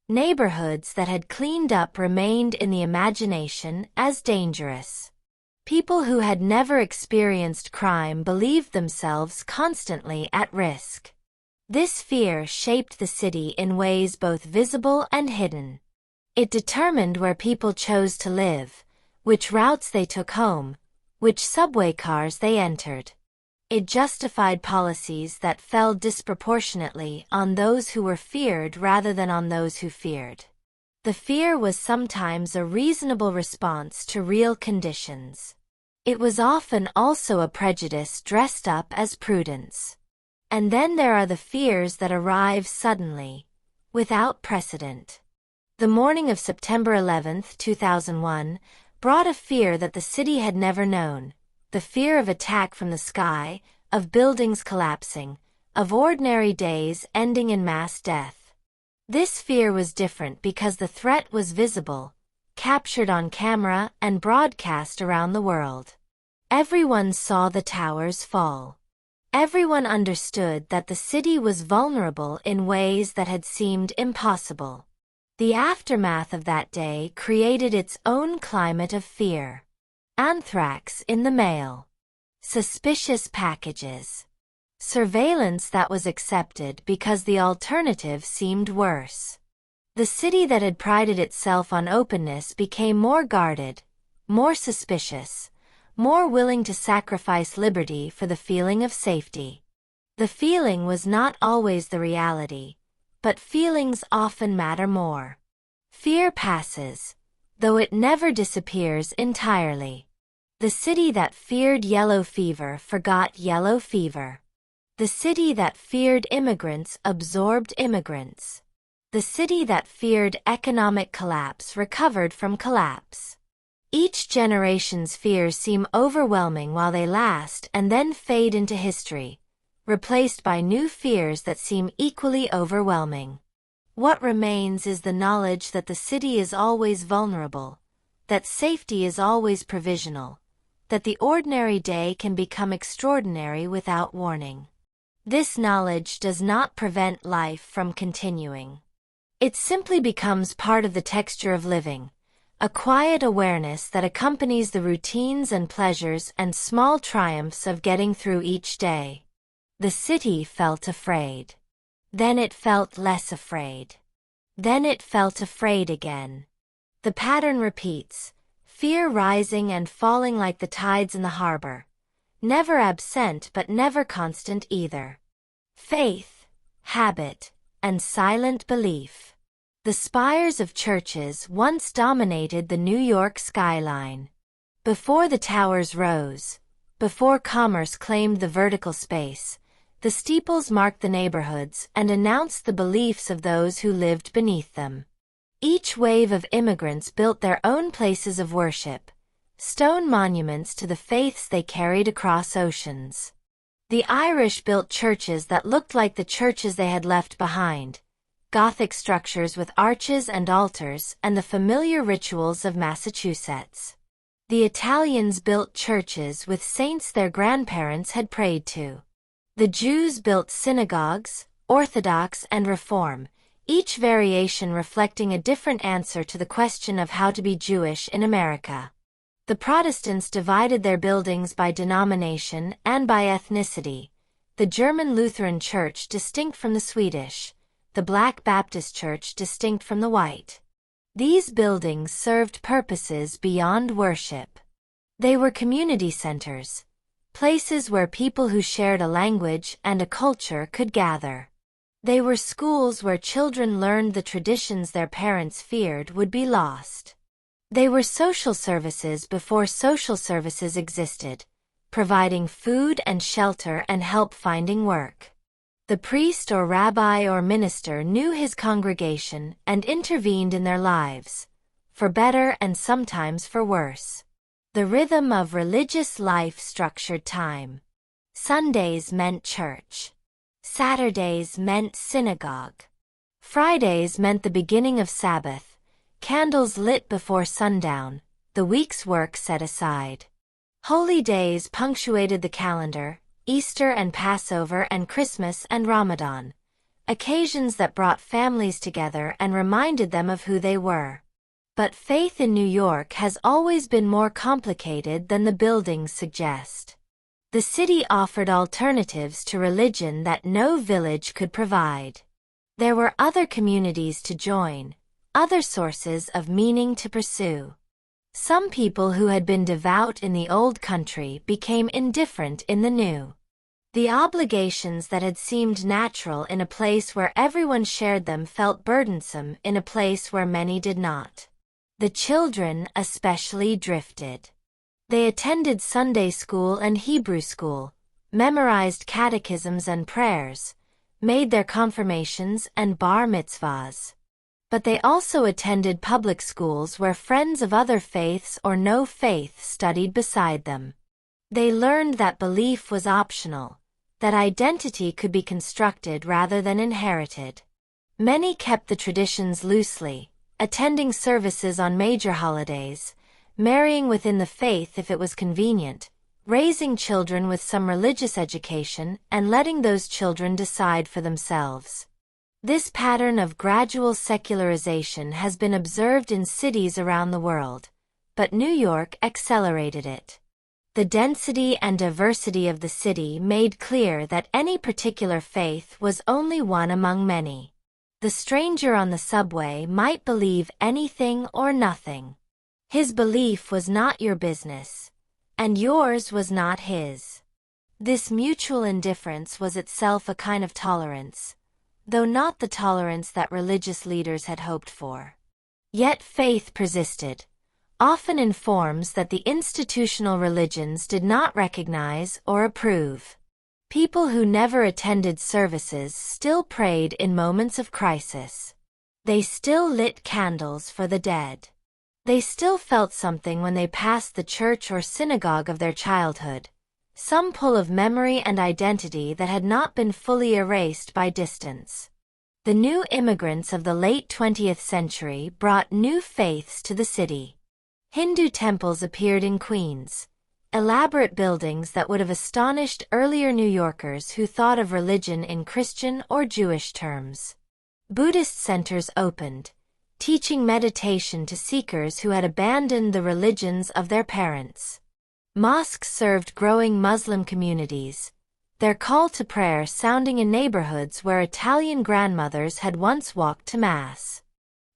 Neighborhoods that had cleaned up remained in the imagination as dangerous. People who had never experienced crime believed themselves constantly at risk. This fear shaped the city in ways both visible and hidden. It determined where people chose to live, which routes they took home, which subway cars they entered. It justified policies that fell disproportionately on those who were feared rather than on those who feared. The fear was sometimes a reasonable response to real conditions. It was often also a prejudice dressed up as prudence. And then there are the fears that arrive suddenly, without precedent. The morning of September 11, 2001, brought a fear that the city had never known, the fear of attack from the sky, of buildings collapsing, of ordinary days ending in mass death. This fear was different because the threat was visible, captured on camera and broadcast around the world. Everyone saw the towers fall. Everyone understood that the city was vulnerable in ways that had seemed impossible. The aftermath of that day created its own climate of fear. Anthrax in the mail. Suspicious packages. Surveillance that was accepted because the alternative seemed worse. The city that had prided itself on openness became more guarded, more suspicious, more willing to sacrifice liberty for the feeling of safety. The feeling was not always the reality, but feelings often matter more. Fear passes, though it never disappears entirely. The city that feared yellow fever forgot yellow fever. The city that feared immigrants absorbed immigrants. The city that feared economic collapse recovered from collapse. Each generation's fears seem overwhelming while they last and then fade into history, replaced by new fears that seem equally overwhelming. What remains is the knowledge that the city is always vulnerable, that safety is always provisional, that the ordinary day can become extraordinary without warning. This knowledge does not prevent life from continuing. It simply becomes part of the texture of living, a quiet awareness that accompanies the routines and pleasures and small triumphs of getting through each day. The city felt afraid. Then it felt less afraid. Then it felt afraid again. The pattern repeats, fear rising and falling like the tides in the harbor, never absent but never constant either. Faith, habit, and silent belief. The spires of churches once dominated the New York skyline. Before the towers rose, before commerce claimed the vertical space, the steeples marked the neighborhoods and announced the beliefs of those who lived beneath them. Each wave of immigrants built their own places of worship, stone monuments to the faiths they carried across oceans. The Irish built churches that looked like the churches they had left behind, Gothic structures with arches and altars and the familiar rituals of Massachusetts. The Italians built churches with saints their grandparents had prayed to. The Jews built synagogues, Orthodox and Reform, each variation reflecting a different answer to the question of how to be Jewish in America. The Protestants divided their buildings by denomination and by ethnicity, the German Lutheran Church distinct from the Swedish, the Black Baptist Church distinct from the white. These buildings served purposes beyond worship. They were community centers, places where people who shared a language and a culture could gather. They were schools where children learned the traditions their parents feared would be lost. They were social services before social services existed, providing food and shelter and help finding work. The priest or rabbi or minister knew his congregation and intervened in their lives, for better and sometimes for worse. The rhythm of religious life structured time. Sundays meant church. Saturdays meant synagogue. Fridays meant the beginning of Sabbath, candles lit before sundown, the week's work set aside. Holy days punctuated the calendar, Easter and Passover and Christmas and Ramadan, occasions that brought families together and reminded them of who they were. But faith in New York has always been more complicated than the buildings suggest. The city offered alternatives to religion that no village could provide. There were other communities to join, other sources of meaning to pursue. Some people who had been devout in the old country became indifferent in the new. The obligations that had seemed natural in a place where everyone shared them felt burdensome in a place where many did not. The children especially drifted. They attended Sunday school and Hebrew school, memorized catechisms and prayers, made their confirmations and bar mitzvahs. But they also attended public schools where friends of other faiths or no faith studied beside them. They learned that belief was optional, that identity could be constructed rather than inherited. Many kept the traditions loosely, attending services on major holidays, marrying within the faith if it was convenient, raising children with some religious education and letting those children decide for themselves. This pattern of gradual secularization has been observed in cities around the world, but New York accelerated it. The density and diversity of the city made clear that any particular faith was only one among many. The stranger on the subway might believe anything or nothing. His belief was not your business, and yours was not his. This mutual indifference was itself a kind of tolerance, though not the tolerance that religious leaders had hoped for. Yet faith persisted, often in forms that the institutional religions did not recognize or approve. People who never attended services still prayed in moments of crisis. They still lit candles for the dead. They still felt something when they passed the church or synagogue of their childhood, some full of memory and identity that had not been fully erased by distance. The new immigrants of the late 20th century brought new faiths to the city. Hindu temples appeared in Queens, elaborate buildings that would have astonished earlier New Yorkers who thought of religion in Christian or Jewish terms. Buddhist centers opened, teaching meditation to seekers who had abandoned the religions of their parents. Mosques served growing Muslim communities, their call to prayer sounding in neighborhoods where Italian grandmothers had once walked to Mass.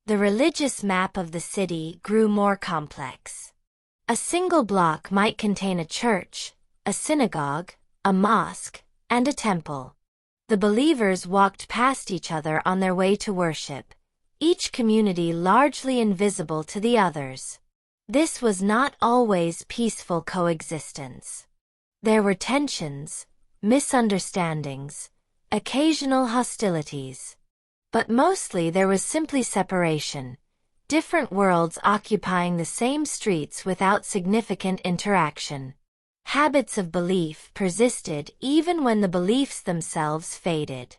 The religious map of the city grew more complex. A single block might contain a church, a synagogue, a mosque, and a temple. The believers walked past each other on their way to worship, each community largely invisible to the others. This was not always peaceful coexistence. There were tensions, misunderstandings, occasional hostilities. But mostly there was simply separation, different worlds occupying the same streets without significant interaction. Habits of belief persisted even when the beliefs themselves faded.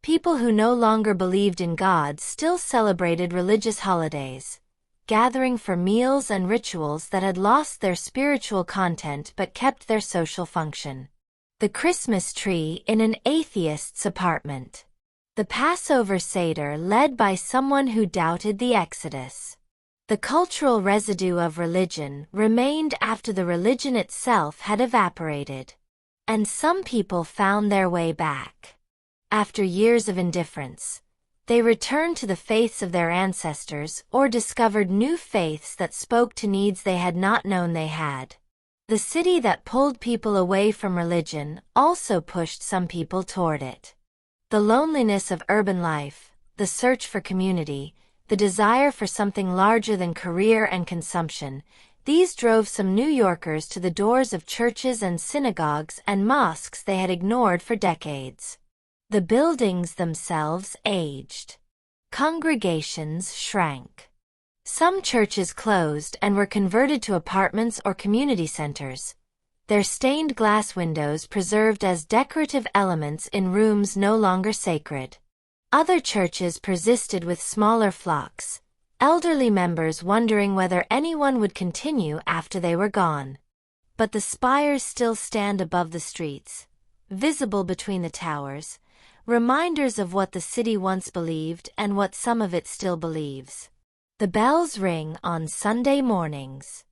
People who no longer believed in God still celebrated religious holidays, gathering for meals and rituals that had lost their spiritual content but kept their social function. The Christmas tree in an atheist's apartment. The Passover Seder led by someone who doubted the Exodus. The cultural residue of religion remained after the religion itself had evaporated. And some people found their way back. After years of indifference, they returned to the faiths of their ancestors or discovered new faiths that spoke to needs they had not known they had. The city that pulled people away from religion also pushed some people toward it. The loneliness of urban life, the search for community, the desire for something larger than career and consumption, these drove some New Yorkers to the doors of churches and synagogues and mosques they had ignored for decades. The buildings themselves aged. Congregations shrank. Some churches closed and were converted to apartments or community centers, their stained glass windows preserved as decorative elements in rooms no longer sacred. Other churches persisted with smaller flocks, elderly members wondering whether anyone would continue after they were gone. But the spires still stand above the streets, visible between the towers, reminders of what the city once believed and what some of it still believes. The bells ring on Sunday mornings.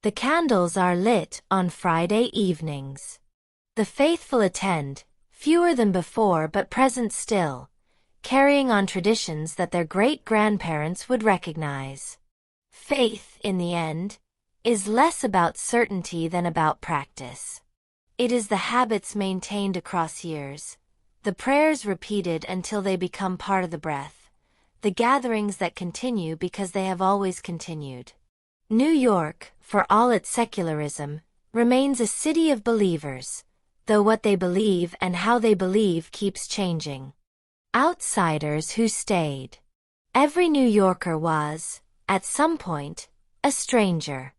The candles are lit on Friday evenings. The faithful attend, fewer than before but present still, carrying on traditions that their great-grandparents would recognize. Faith, in the end, is less about certainty than about practice. It is the habits maintained across years, the prayers repeated until they become part of the breath, the gatherings that continue because they have always continued. New York, for all its secularism, remains a city of believers, though what they believe and how they believe keeps changing. Outsiders who stayed. Every New Yorker was, at some point, a stranger.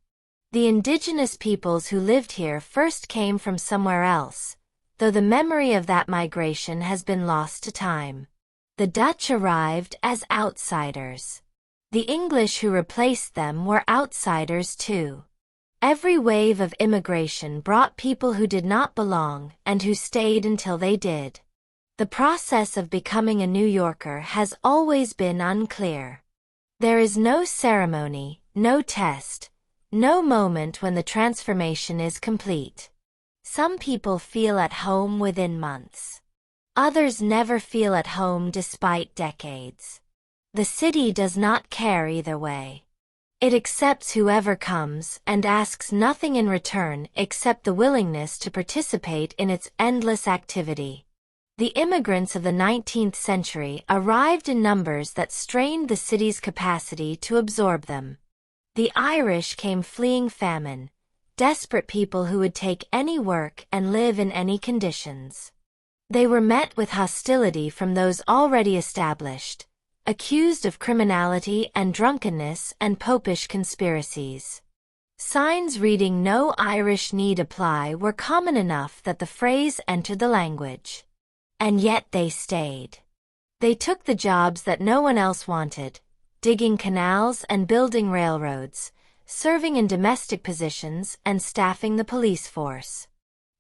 The indigenous peoples who lived here first came from somewhere else, though the memory of that migration has been lost to time. The Dutch arrived as outsiders. The English who replaced them were outsiders too. Every wave of immigration brought people who did not belong and who stayed until they did. The process of becoming a New Yorker has always been unclear. There is no ceremony, no test, no moment when the transformation is complete. Some people feel at home within months. Others never feel at home despite decades. The city does not care either way. It accepts whoever comes and asks nothing in return except the willingness to participate in its endless activity. The immigrants of the 19th century arrived in numbers that strained the city's capacity to absorb them. The Irish came fleeing famine, desperate people who would take any work and live in any conditions. They were met with hostility from those already established, accused of criminality and drunkenness and popish conspiracies. Signs reading "No Irish Need Apply" were common enough that the phrase entered the language. And yet they stayed. They took the jobs that no one else wanted, digging canals and building railroads, serving in domestic positions and staffing the police force.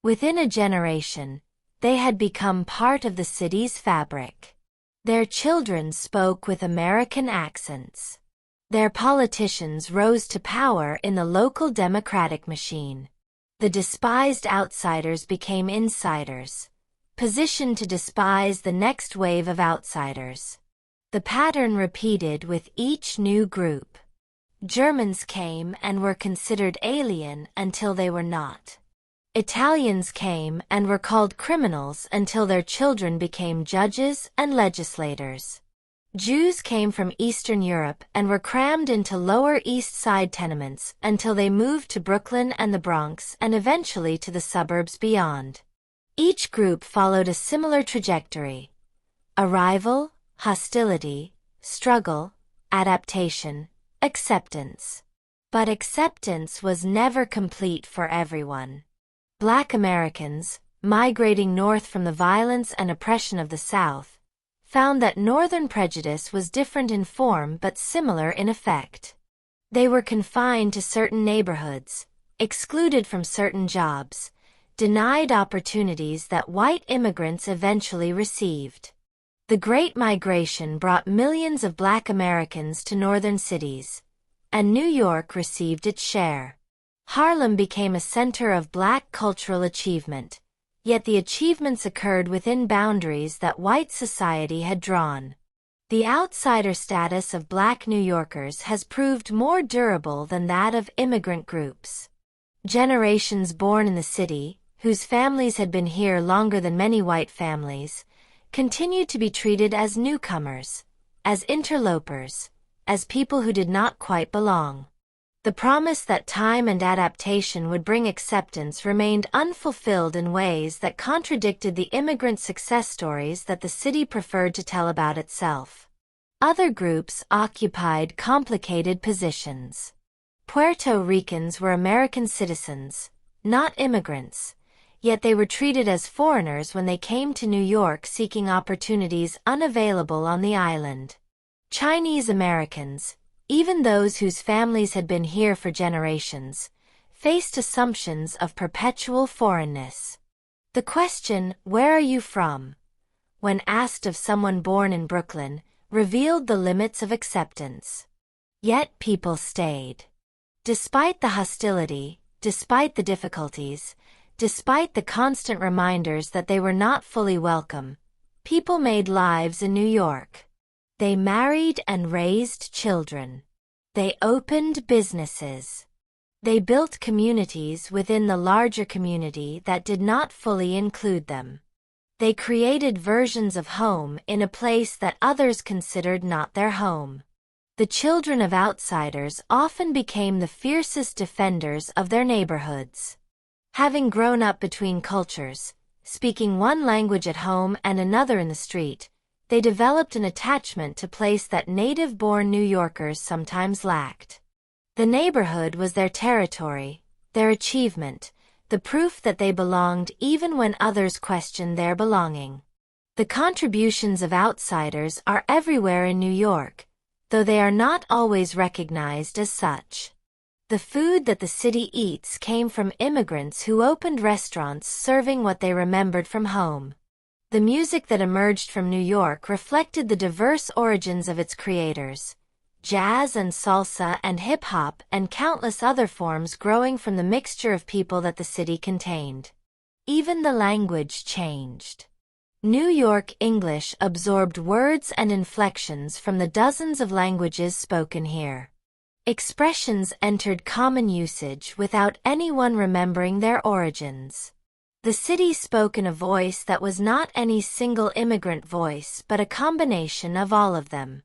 Within a generation, they had become part of the city's fabric. Their children spoke with American accents. Their politicians rose to power in the local democratic machine. The despised outsiders became insiders, positioned to despise the next wave of outsiders. The pattern repeated with each new group. Germans came and were considered alien until they were not. Italians came and were called criminals until their children became judges and legislators. Jews came from Eastern Europe and were crammed into Lower East Side tenements until they moved to Brooklyn and the Bronx and eventually to the suburbs beyond. Each group followed a similar trajectory: arrival, hostility, struggle, adaptation, acceptance. But acceptance was never complete for everyone. Black Americans, migrating north from the violence and oppression of the South, found that Northern prejudice was different in form but similar in effect. They were confined to certain neighborhoods, excluded from certain jobs, denied opportunities that white immigrants eventually received. The Great Migration brought millions of Black Americans to northern cities, and New York received its share. Harlem became a center of Black cultural achievement, yet the achievements occurred within boundaries that white society had drawn. The outsider status of Black New Yorkers has proved more durable than that of immigrant groups. Generations born in the city, whose families had been here longer than many white families, continued to be treated as newcomers, as interlopers, as people who did not quite belong. The promise that time and adaptation would bring acceptance remained unfulfilled in ways that contradicted the immigrant success stories that the city preferred to tell about itself. Other groups occupied complicated positions. Puerto Ricans were American citizens, not immigrants, yet they were treated as foreigners when they came to New York seeking opportunities unavailable on the island. Chinese Americans, even those whose families had been here for generations, faced assumptions of perpetual foreignness. The question, "Where are you from?" when asked of someone born in Brooklyn, revealed the limits of acceptance. Yet people stayed. Despite the hostility, despite the difficulties, despite the constant reminders that they were not fully welcome, people made lives in New York. They married and raised children. They opened businesses. They built communities within the larger community that did not fully include them. They created versions of home in a place that others considered not their home. The children of outsiders often became the fiercest defenders of their neighborhoods. Having grown up between cultures, speaking one language at home and another in the street, they developed an attachment to place that native-born New Yorkers sometimes lacked. The neighborhood was their territory, their achievement, the proof that they belonged even when others questioned their belonging. The contributions of outsiders are everywhere in New York, though they are not always recognized as such. The food that the city eats came from immigrants who opened restaurants serving what they remembered from home. The music that emerged from New York reflected the diverse origins of its creators: jazz and salsa and hip-hop and countless other forms growing from the mixture of people that the city contained. Even the language changed. New York English absorbed words and inflections from the dozens of languages spoken here. Expressions entered common usage without anyone remembering their origins. The city spoke in a voice that was not any single immigrant voice but a combination of all of them.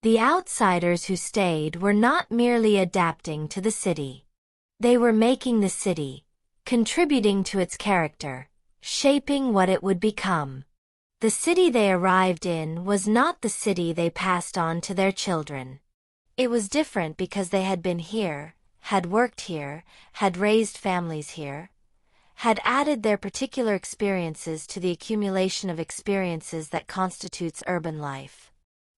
The outsiders who stayed were not merely adapting to the city. They were making the city, contributing to its character, shaping what it would become. The city they arrived in was not the city they passed on to their children. It was different because they had been here, had worked here, had raised families here, had added their particular experiences to the accumulation of experiences that constitutes urban life.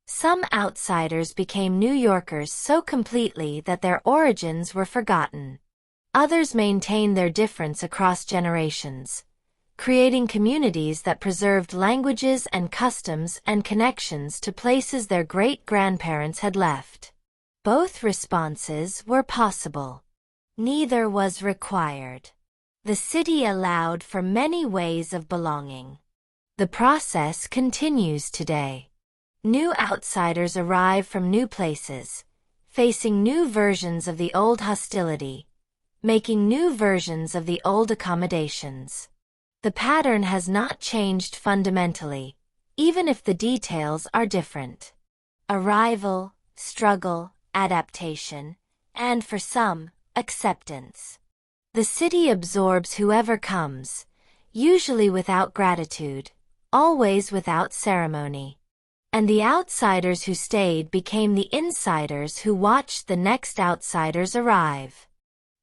Some outsiders became New Yorkers so completely that their origins were forgotten. Others maintained their difference across generations, creating communities that preserved languages and customs and connections to places their great-grandparents had left. Both responses were possible. Neither was required. The city allowed for many ways of belonging. The process continues today. New outsiders arrive from new places, facing new versions of the old hostility, making new versions of the old accommodations. The pattern has not changed fundamentally, even if the details are different. Arrival, struggle, adaptation, and for some, acceptance. The city absorbs whoever comes, usually without gratitude, always without ceremony. And the outsiders who stayed became the insiders who watched the next outsiders arrive.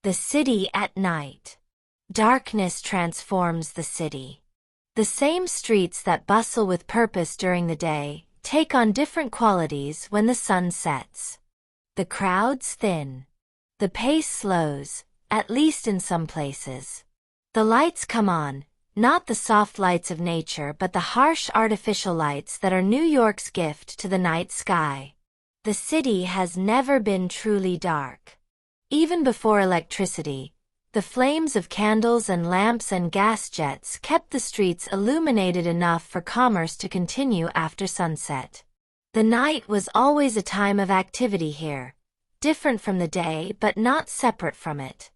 The city at night. Darkness transforms the city. The same streets that bustle with purpose during the day take on different qualities when the sun sets. The crowds thin. The pace slows, at least in some places. The lights come on, not the soft lights of nature but the harsh artificial lights that are New York's gift to the night sky. The city has never been truly dark. Even before electricity, the flames of candles and lamps and gas jets kept the streets illuminated enough for commerce to continue after sunset. The night was always a time of activity here, different from the day but not separate from it.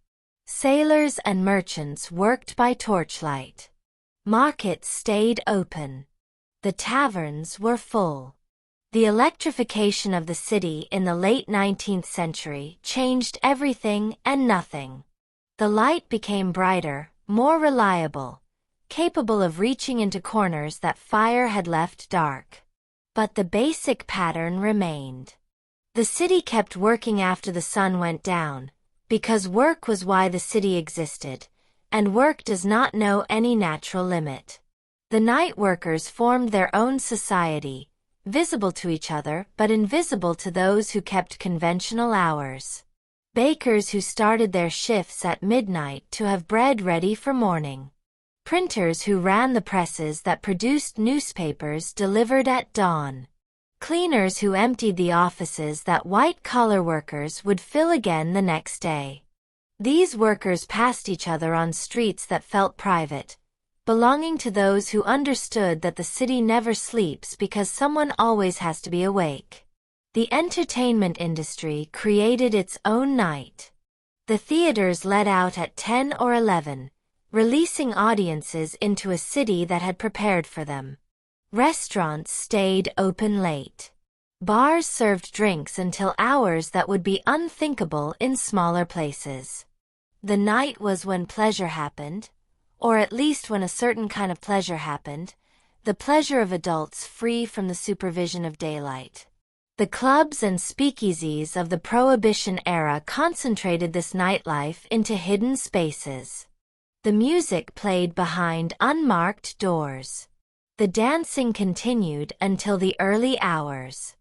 Sailors and merchants worked by torchlight. Markets stayed open. The taverns were full. The electrification of the city in the late 19th century changed everything and nothing. The light became brighter, more reliable, capable of reaching into corners that fire had left dark. But the basic pattern remained. The city kept working after the sun went down, because work was why the city existed, and work does not know any natural limit. The night workers formed their own society, visible to each other but invisible to those who kept conventional hours. Bakers who started their shifts at midnight to have bread ready for morning. Printers who ran the presses that produced newspapers delivered at dawn. Cleaners who emptied the offices that white-collar workers would fill again the next day. These workers passed each other on streets that felt private, belonging to those who understood that the city never sleeps because someone always has to be awake. The entertainment industry created its own night. The theaters let out at 10 or 11, releasing audiences into a city that had prepared for them. Restaurants stayed open late. Bars served drinks until hours that would be unthinkable in smaller places. The night was when pleasure happened, or at least when a certain kind of pleasure happened, the pleasure of adults free from the supervision of daylight. The clubs and speakeasies of the Prohibition era concentrated this nightlife into hidden spaces. The music played behind unmarked doors. The dancing continued until the early hours.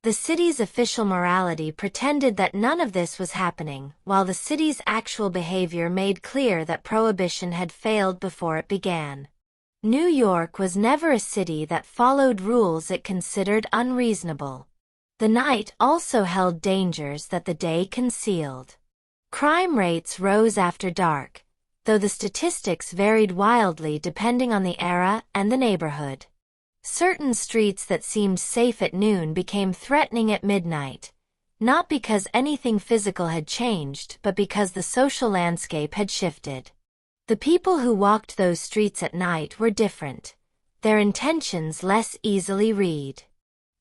The city's official morality pretended that none of this was happening, while the city's actual behavior made clear that prohibition had failed before it began. New York was never a city that followed rules it considered unreasonable. The night also held dangers that the day concealed. Crime rates rose after dark, though the statistics varied wildly depending on the era and the neighborhood. Certain streets that seemed safe at noon became threatening at midnight, not because anything physical had changed but because the social landscape had shifted. The people who walked those streets at night were different, their intentions less easily read.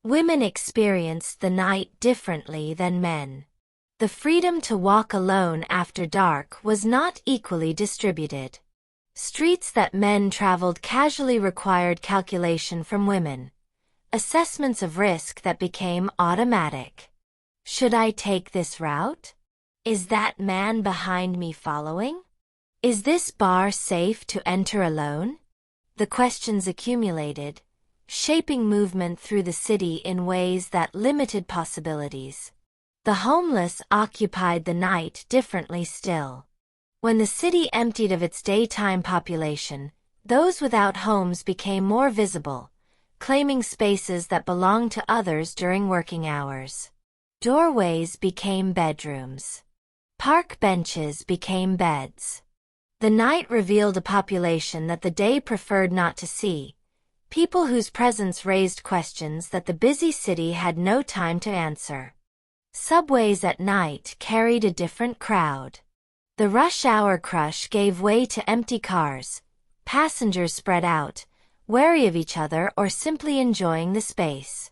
Women experienced the night differently than men. The freedom to walk alone after dark was not equally distributed. Streets that men traveled casually required calculation from women, assessments of risk that became automatic. Should I take this route? Is that man behind me following? Is this bar safe to enter alone? The questions accumulated, shaping movement through the city in ways that limited possibilities. The homeless occupied the night differently still. When the city emptied of its daytime population, those without homes became more visible, claiming spaces that belonged to others during working hours. Doorways became bedrooms. Park benches became beds. The night revealed a population that the day preferred not to see, people whose presence raised questions that the busy city had no time to answer. Subways at night carried a different crowd. The rush hour crush gave way to empty cars, passengers spread out, wary of each other or simply enjoying the space.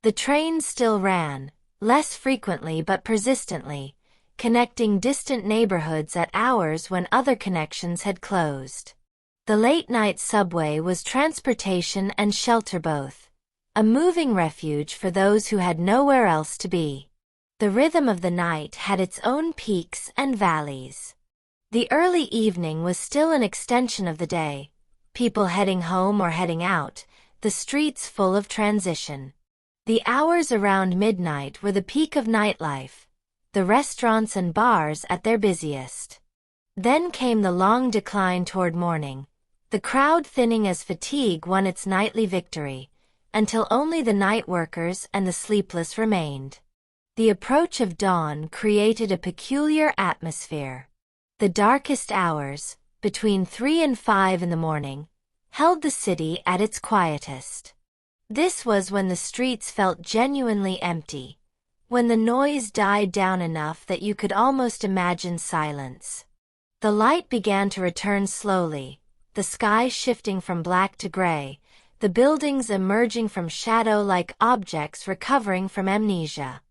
The trains still ran, less frequently but persistently, connecting distant neighborhoods at hours when other connections had closed. The late-night subway was transportation and shelter both, a moving refuge for those who had nowhere else to be. The rhythm of the night had its own peaks and valleys. The early evening was still an extension of the day, people heading home or heading out, the streets full of transition. The hours around midnight were the peak of nightlife, the restaurants and bars at their busiest. Then came the long decline toward morning, the crowd thinning as fatigue won its nightly victory, until only the night workers and the sleepless remained. The approach of dawn created a peculiar atmosphere. The darkest hours, between 3 and 5 in the morning, held the city at its quietest. This was when the streets felt genuinely empty, when the noise died down enough that you could almost imagine silence. The light began to return slowly, the sky shifting from black to gray, the buildings emerging from shadow like objects recovering from amnesia.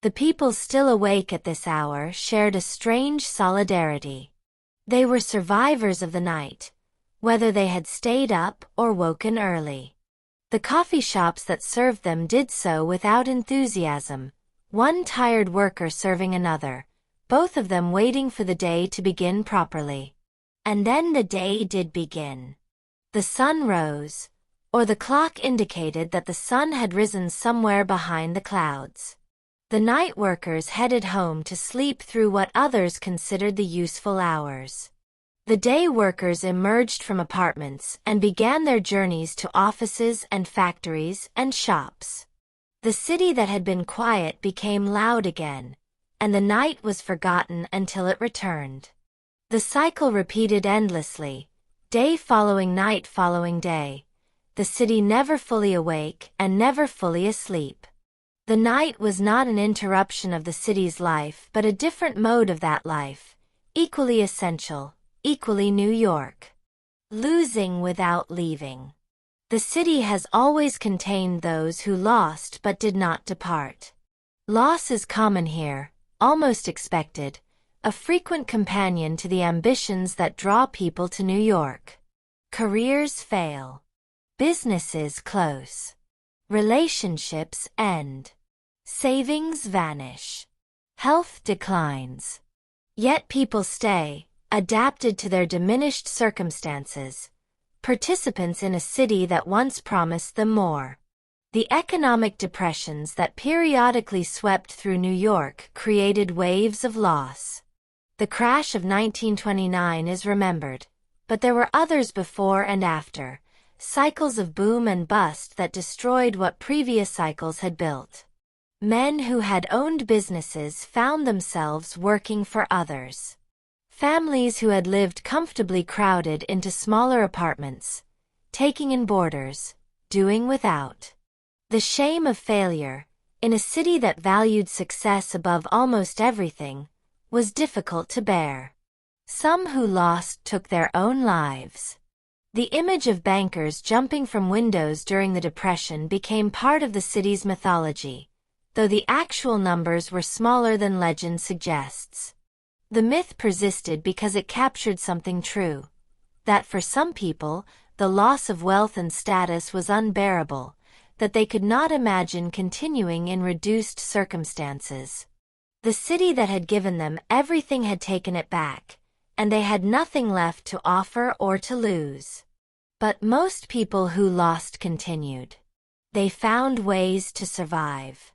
The people still awake at this hour shared a strange solidarity. They were survivors of the night, whether they had stayed up or woken early. The coffee shops that served them did so without enthusiasm, one tired worker serving another, both of them waiting for the day to begin properly. And then the day did begin. The sun rose, or the clock indicated that the sun had risen somewhere behind the clouds. The night workers headed home to sleep through what others considered the useful hours. The day workers emerged from apartments and began their journeys to offices and factories and shops. The city that had been quiet became loud again, and the night was forgotten until it returned. The cycle repeated endlessly, day following night following day, the city never fully awake and never fully asleep. The night was not an interruption of the city's life but a different mode of that life, equally essential, equally New York. Losing without leaving. The city has always contained those who lost but did not depart. Loss is common here, almost expected, a frequent companion to the ambitions that draw people to New York. Careers fail. Businesses close. Relationships end. Savings vanish. Health declines. Yet people stay, adapted to their diminished circumstances, participants in a city that once promised them more. The economic depressions that periodically swept through New York created waves of loss. The crash of 1929 is remembered, but there were others before and after, cycles of boom and bust that destroyed what previous cycles had built. Men who had owned businesses found themselves working for others. Families who had lived comfortably crowded into smaller apartments, taking in boarders, doing without. The shame of failure, in a city that valued success above almost everything, was difficult to bear. Some who lost took their own lives. The image of bankers jumping from windows during the Depression became part of the city's mythology, though the actual numbers were smaller than legend suggests. The myth persisted because it captured something true, that for some people, the loss of wealth and status was unbearable, that they could not imagine continuing in reduced circumstances. The city that had given them everything had taken it back, and they had nothing left to offer or to lose. But most people who lost continued. They found ways to survive.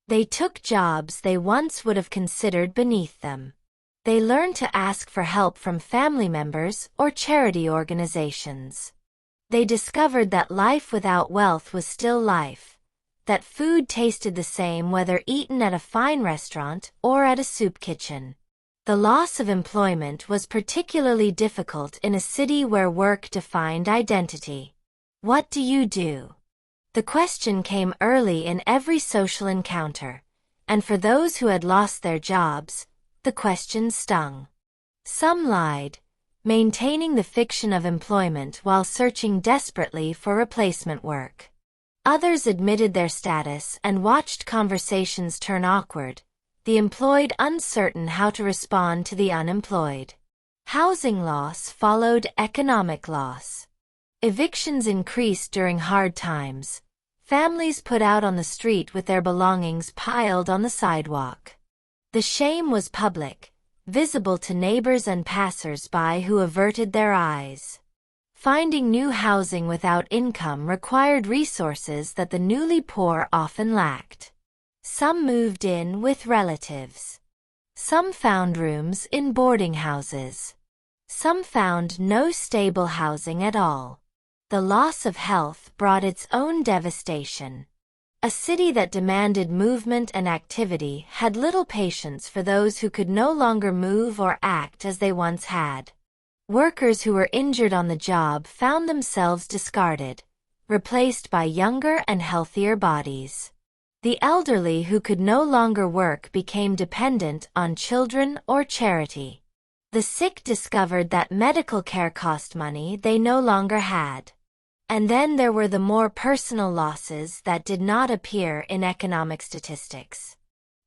They took jobs they once would have considered beneath them. They learned to ask for help from family members or charity organizations. They discovered that life without wealth was still life, that food tasted the same whether eaten at a fine restaurant or at a soup kitchen. The loss of employment was particularly difficult in a city where work defined identity. What do you do? The question came early in every social encounter, and for those who had lost their jobs, the question stung. Some lied, maintaining the fiction of employment while searching desperately for replacement work. Others admitted their status and watched conversations turn awkward, the employed uncertain how to respond to the unemployed. Housing loss followed economic loss. Evictions increased during hard times. Families put out on the street with their belongings piled on the sidewalk. The shame was public, visible to neighbors and passers-by who averted their eyes. Finding new housing without income required resources that the newly poor often lacked. Some moved in with relatives. Some found rooms in boarding houses. Some found no stable housing at all. The loss of health brought its own devastation. A city that demanded movement and activity had little patience for those who could no longer move or act as they once had. Workers who were injured on the job found themselves discarded, replaced by younger and healthier bodies. The elderly who could no longer work became dependent on children or charity. The sick discovered that medical care cost money they no longer had. And then there were the more personal losses that did not appear in economic statistics.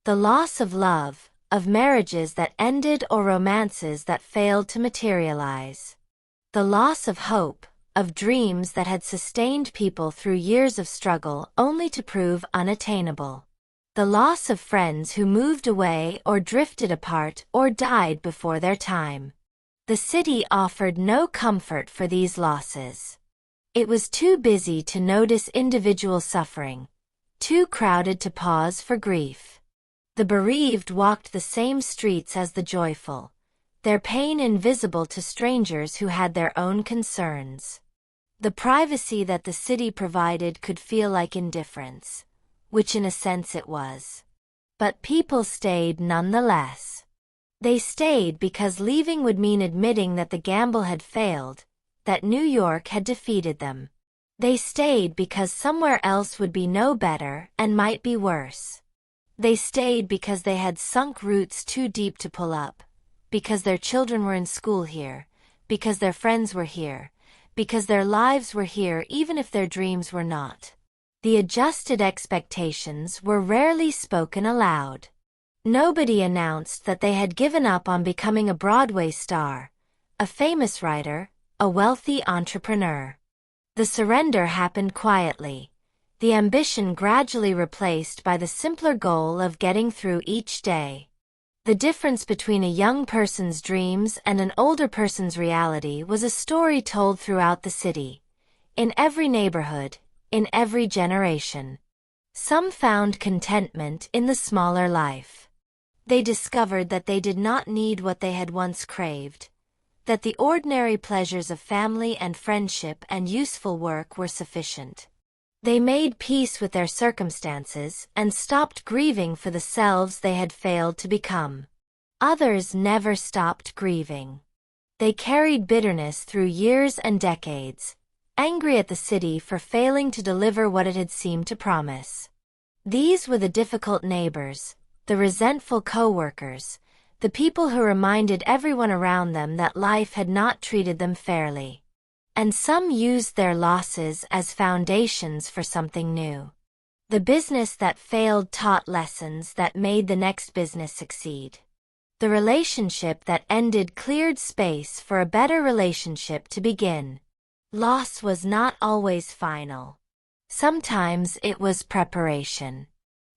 The loss of love, of marriages that ended or romances that failed to materialize. The loss of hope, of dreams that had sustained people through years of struggle only to prove unattainable. The loss of friends who moved away or drifted apart or died before their time. The city offered no comfort for these losses. It was too busy to notice individual suffering, too crowded to pause for grief. The bereaved walked the same streets as the joyful, their pain invisible to strangers who had their own concerns. The privacy that the city provided could feel like indifference, which in a sense it was. But people stayed nonetheless. They stayed because leaving would mean admitting that the gamble had failed, that New York had defeated them. They stayed because somewhere else would be no better and might be worse. They stayed because they had sunk roots too deep to pull up, because their children were in school here, because their friends were here, because their lives were here even if their dreams were not. The adjusted expectations were rarely spoken aloud. Nobody announced that they had given up on becoming a Broadway star, a famous writer, a wealthy entrepreneur. The surrender happened quietly, the ambition gradually replaced by the simpler goal of getting through each day. The difference between a young person's dreams and an older person's reality was a story told throughout the city, in every neighborhood, in every generation. Some found contentment in the smaller life. They discovered that they did not need what they had once craved, that the ordinary pleasures of family and friendship and useful work were sufficient. They made peace with their circumstances and stopped grieving for the selves they had failed to become. Others never stopped grieving. They carried bitterness through years and decades, angry at the city for failing to deliver what it had seemed to promise. These were the difficult neighbors, the resentful co-workers, the people who reminded everyone around them that life had not treated them fairly. And some used their losses as foundations for something new. The business that failed taught lessons that made the next business succeed. The relationship that ended cleared space for a better relationship to begin. Loss was not always final. Sometimes it was preparation.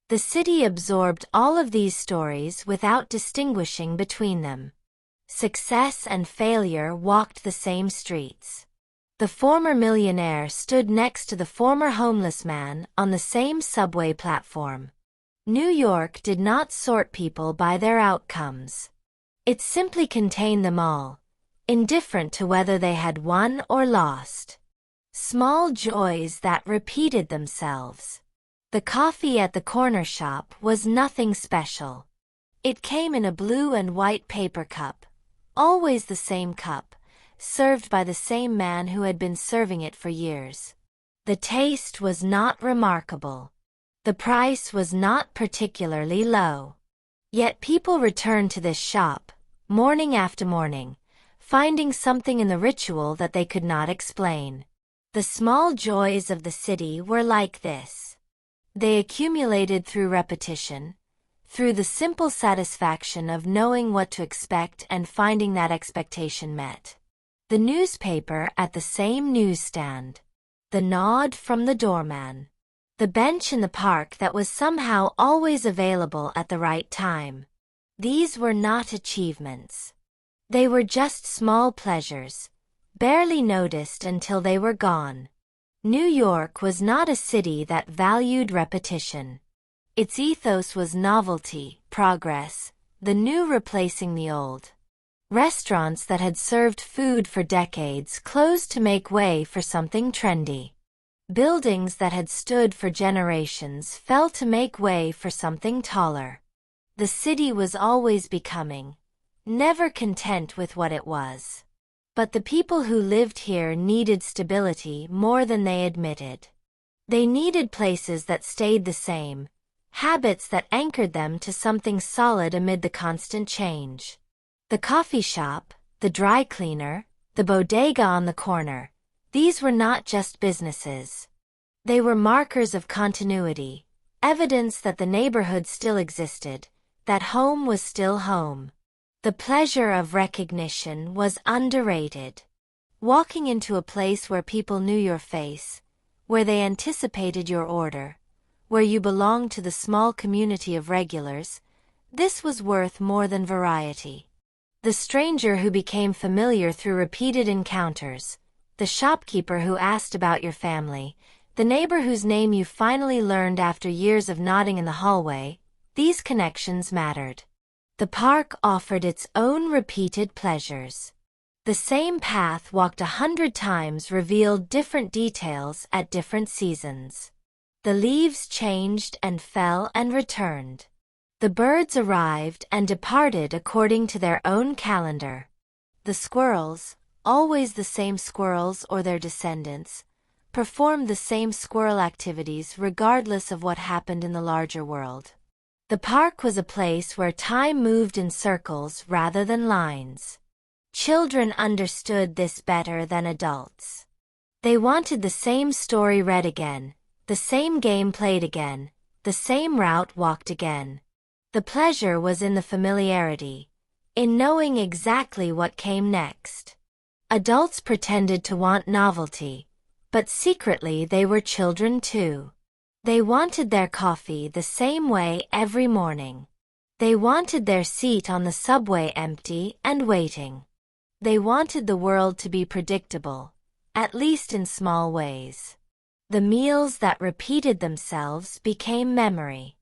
The city absorbed all of these stories without distinguishing between them. Success and failure walked the same streets. The former millionaire stood next to the former homeless man on the same subway platform. New York did not sort people by their outcomes. It simply contained them all, indifferent to whether they had won or lost. Small joys that repeated themselves. The coffee at the corner shop was nothing special. It came in a blue and white paper cup, always the same cup, served by the same man who had been serving it for years. The taste was not remarkable. The price was not particularly low. Yet people returned to this shop, morning after morning, finding something in the ritual that they could not explain. The small joys of the city were like this. They accumulated through repetition, through the simple satisfaction of knowing what to expect and finding that expectation met. The newspaper at the same newsstand. The nod from the doorman. The bench in the park that was somehow always available at the right time. These were not achievements. They were just small pleasures, barely noticed until they were gone. New York was not a city that valued repetition. Its ethos was novelty, progress, the new replacing the old. Restaurants that had served food for decades closed to make way for something trendy. Buildings that had stood for generations fell to make way for something taller. The city was always becoming, never content with what it was. But the people who lived here needed stability more than they admitted. They needed places that stayed the same, habits that anchored them to something solid amid the constant change. The coffee shop, the dry cleaner, the bodega on the corner, these were not just businesses. They were markers of continuity, evidence that the neighborhood still existed, that home was still home. The pleasure of recognition was underrated. Walking into a place where people knew your face, where they anticipated your order, where you belonged to the small community of regulars, this was worth more than variety. The stranger who became familiar through repeated encounters, the shopkeeper who asked about your family, the neighbor whose name you finally learned after years of nodding in the hallway, these connections mattered. The park offered its own repeated pleasures. The same path walked 100 times revealed different details at different seasons. The leaves changed and fell and returned. The birds arrived and departed according to their own calendar. The squirrels, always the same squirrels or their descendants, performed the same squirrel activities regardless of what happened in the larger world. The park was a place where time moved in circles rather than lines. Children understood this better than adults. They wanted the same story read again, the same game played again, the same route walked again. The pleasure was in the familiarity, in knowing exactly what came next. Adults pretended to want novelty, but secretly they were children too. They wanted their coffee the same way every morning. They wanted their seat on the subway empty and waiting. They wanted the world to be predictable, at least in small ways. The meals that repeated themselves became memory.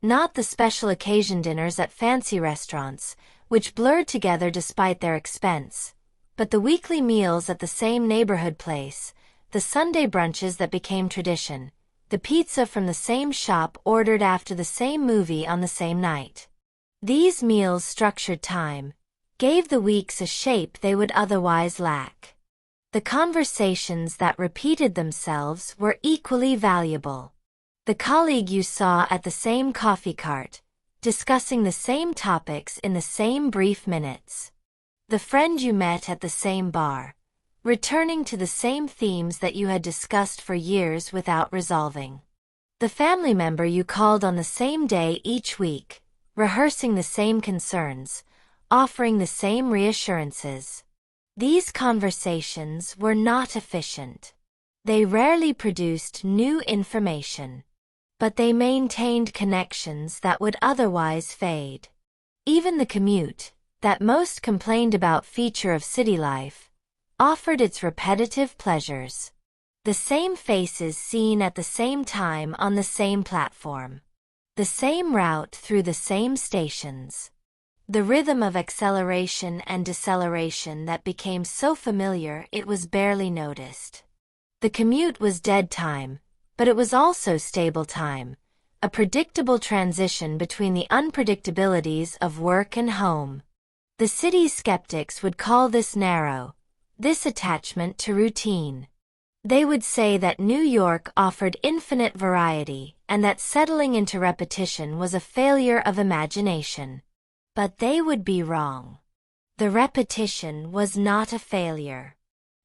Not the special occasion dinners at fancy restaurants, which blurred together despite their expense, but the weekly meals at the same neighborhood place, the Sunday brunches that became tradition, the pizza from the same shop ordered after the same movie on the same night. These meals structured time, gave the weeks a shape they would otherwise lack. The conversations that repeated themselves were equally valuable. The colleague you saw at the same coffee cart, discussing the same topics in the same brief minutes. The friend you met at the same bar, returning to the same themes that you had discussed for years without resolving. The family member you called on the same day each week, rehearsing the same concerns, offering the same reassurances. These conversations were not efficient. They rarely produced new information. but they maintained connections that would otherwise fade. Even the commute, that most complained about feature of city life, offered its repetitive pleasures. The same faces seen at the same time on the same platform. The same route through the same stations. The rhythm of acceleration and deceleration that became so familiar it was barely noticed. The commute was dead time, but it was also stable time, a predictable transition between the unpredictabilities of work and home. The city's skeptics would call this narrow, this attachment to routine. They would say that New York offered infinite variety and that settling into repetition was a failure of imagination. But they would be wrong. The repetition was not a failure.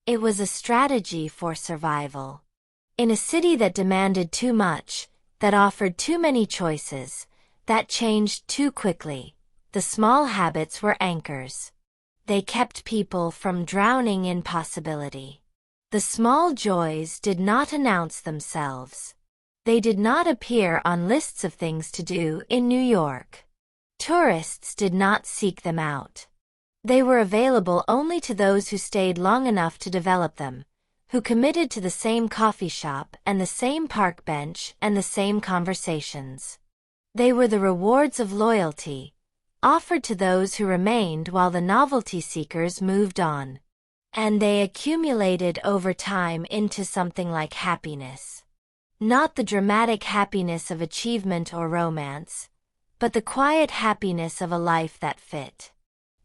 It was a strategy for survival. In a city that demanded too much, that offered too many choices, that changed too quickly, the small habits were anchors. They kept people from drowning in possibility. The small joys did not announce themselves. They did not appear on lists of things to do in New York. Tourists did not seek them out. They were available only to those who stayed long enough to develop them, who committed to the same coffee shop and the same park bench and the same conversations. They were the rewards of loyalty, offered to those who remained while the novelty seekers moved on. And they accumulated over time into something like happiness. Not the dramatic happiness of achievement or romance, but the quiet happiness of a life that fit.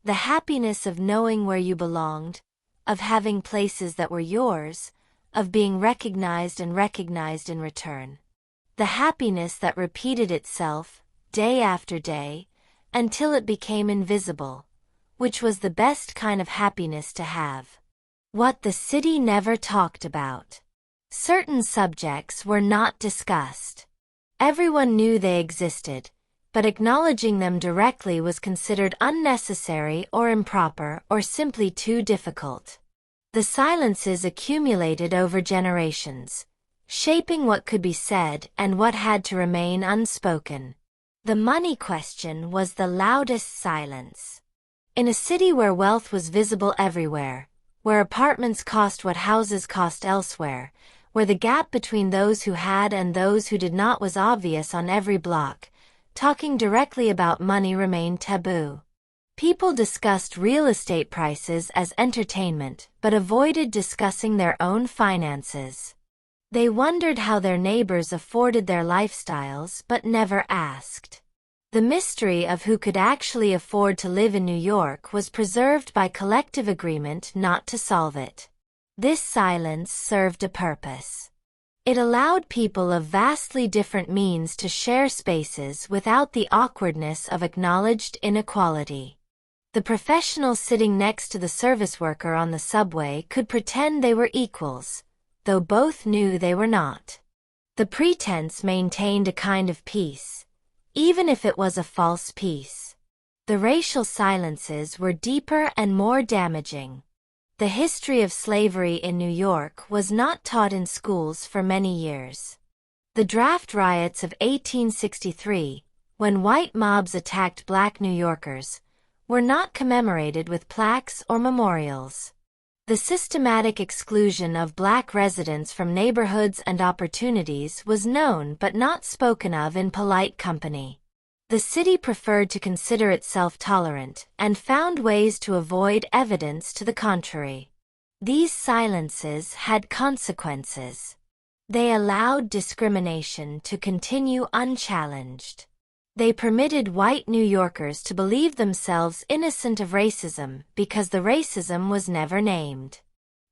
The happiness of knowing where you belonged, of having places that were yours, of being recognized and recognized in return. The happiness that repeated itself, day after day, until it became invisible, which was the best kind of happiness to have. What the city never talked about. Certain subjects were not discussed. Everyone knew they existed, but acknowledging them directly was considered unnecessary or improper or simply too difficult. The silences accumulated over generations, shaping what could be said and what had to remain unspoken. The money question was the loudest silence. In a city where wealth was visible everywhere, where apartments cost what houses cost elsewhere, where the gap between those who had and those who did not was obvious on every block, talking directly about money remained taboo. People discussed real estate prices as entertainment, but avoided discussing their own finances. They wondered how their neighbors afforded their lifestyles but never asked. The mystery of who could actually afford to live in New York was preserved by collective agreement not to solve it. This silence served a purpose. It allowed people of vastly different means to share spaces without the awkwardness of acknowledged inequality. The professional sitting next to the service worker on the subway could pretend they were equals, though both knew they were not. The pretense maintained a kind of peace, even if it was a false peace. The racial silences were deeper and more damaging. The history of slavery in New York was not taught in schools for many years. The draft riots of 1863, when white mobs attacked black New Yorkers, were not commemorated with plaques or memorials. The systematic exclusion of black residents from neighborhoods and opportunities was known but not spoken of in polite company. The city preferred to consider itself tolerant and found ways to avoid evidence to the contrary. These silences had consequences. They allowed discrimination to continue unchallenged. They permitted white New Yorkers to believe themselves innocent of racism because the racism was never named.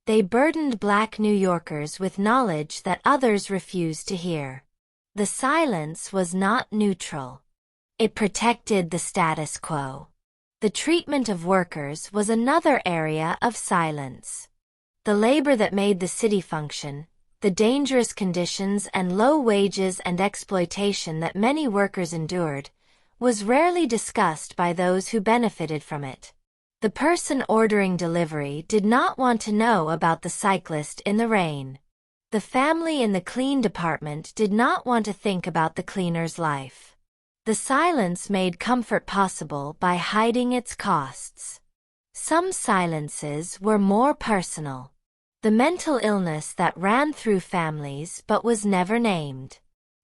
They burdened black New Yorkers with knowledge that others refused to hear. The silence was not neutral. It protected the status quo. The treatment of workers was another area of silence. The labor that made the city function, the dangerous conditions and low wages and exploitation that many workers endured, was rarely discussed by those who benefited from it. The person ordering delivery did not want to know about the cyclist in the rain. The family in the clean department did not want to think about the cleaner's life. The silence made comfort possible by hiding its costs. Some silences were more personal. The mental illness that ran through families but was never named.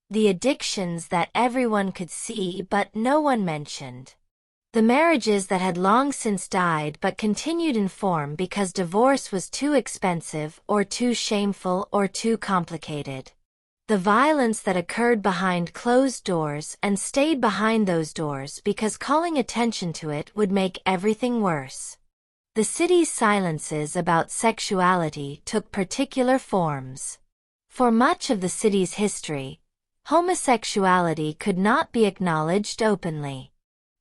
The addictions that everyone could see but no one mentioned. The marriages that had long since died but continued in form because divorce was too expensive or too shameful or too complicated. The violence that occurred behind closed doors and stayed behind those doors because calling attention to it would make everything worse. The city's silences about sexuality took particular forms. For much of the city's history, homosexuality could not be acknowledged openly.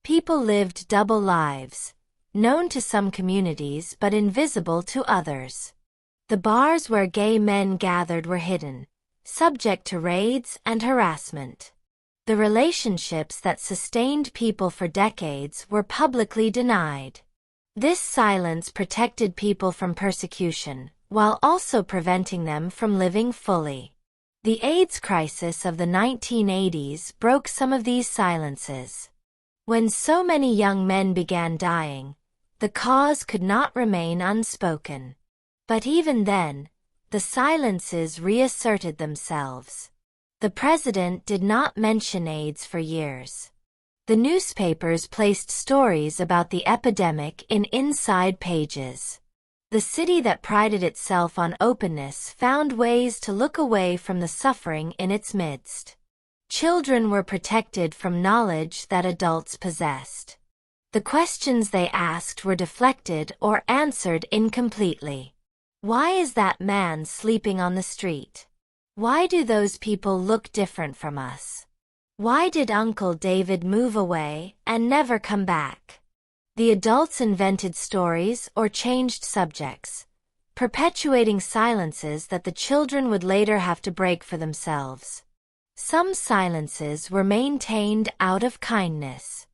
People lived double lives, known to some communities but invisible to others. The bars where gay men gathered were hidden, subject to raids and harassment. The relationships that sustained people for decades were publicly denied. This silence protected people from persecution, while also preventing them from living fully. The AIDS crisis of the 1980s broke some of these silences. When so many young men began dying, the cause could not remain unspoken. But even then, the silences reasserted themselves. The president did not mention AIDS for years. The newspapers placed stories about the epidemic in inside pages. The city that prided itself on openness found ways to look away from the suffering in its midst. Children were protected from knowledge that adults possessed. The questions they asked were deflected or answered incompletely. Why is that man sleeping on the street? Why do those people look different from us? Why did Uncle David move away and never come back? The adults invented stories or changed subjects, perpetuating silences that the children would later have to break for themselves. Some silences were maintained out of kindness.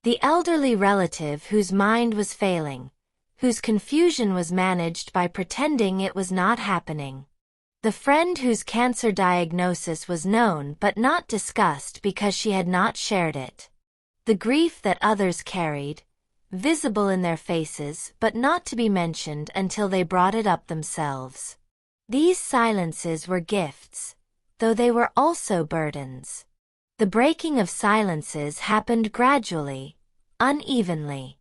The elderly relative whose mind was failing, whose confusion was managed by pretending it was not happening. The friend whose cancer diagnosis was known but not discussed because she had not shared it. The grief that others carried, visible in their faces but not to be mentioned until they brought it up themselves. These silences were gifts, though they were also burdens. The breaking of silences happened gradually, unevenly.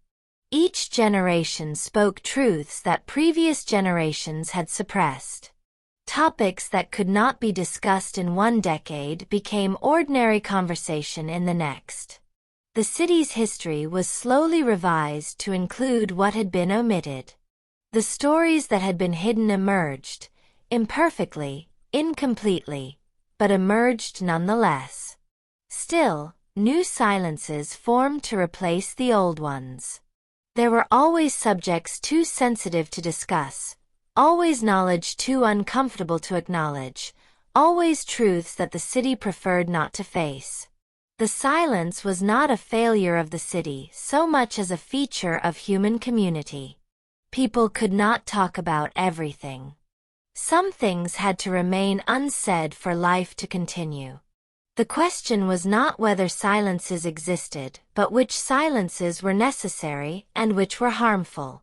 Each generation spoke truths that previous generations had suppressed. Topics that could not be discussed in one decade became ordinary conversation in the next. The city's history was slowly revised to include what had been omitted. The stories that had been hidden emerged, imperfectly, incompletely, but emerged nonetheless. Still, new silences formed to replace the old ones. There were always subjects too sensitive to discuss, always knowledge too uncomfortable to acknowledge, always truths that the city preferred not to face. The silence was not a failure of the city so much as a feature of human community. People could not talk about everything. Some things had to remain unsaid for life to continue. The question was not whether silences existed, but which silences were necessary and which were harmful.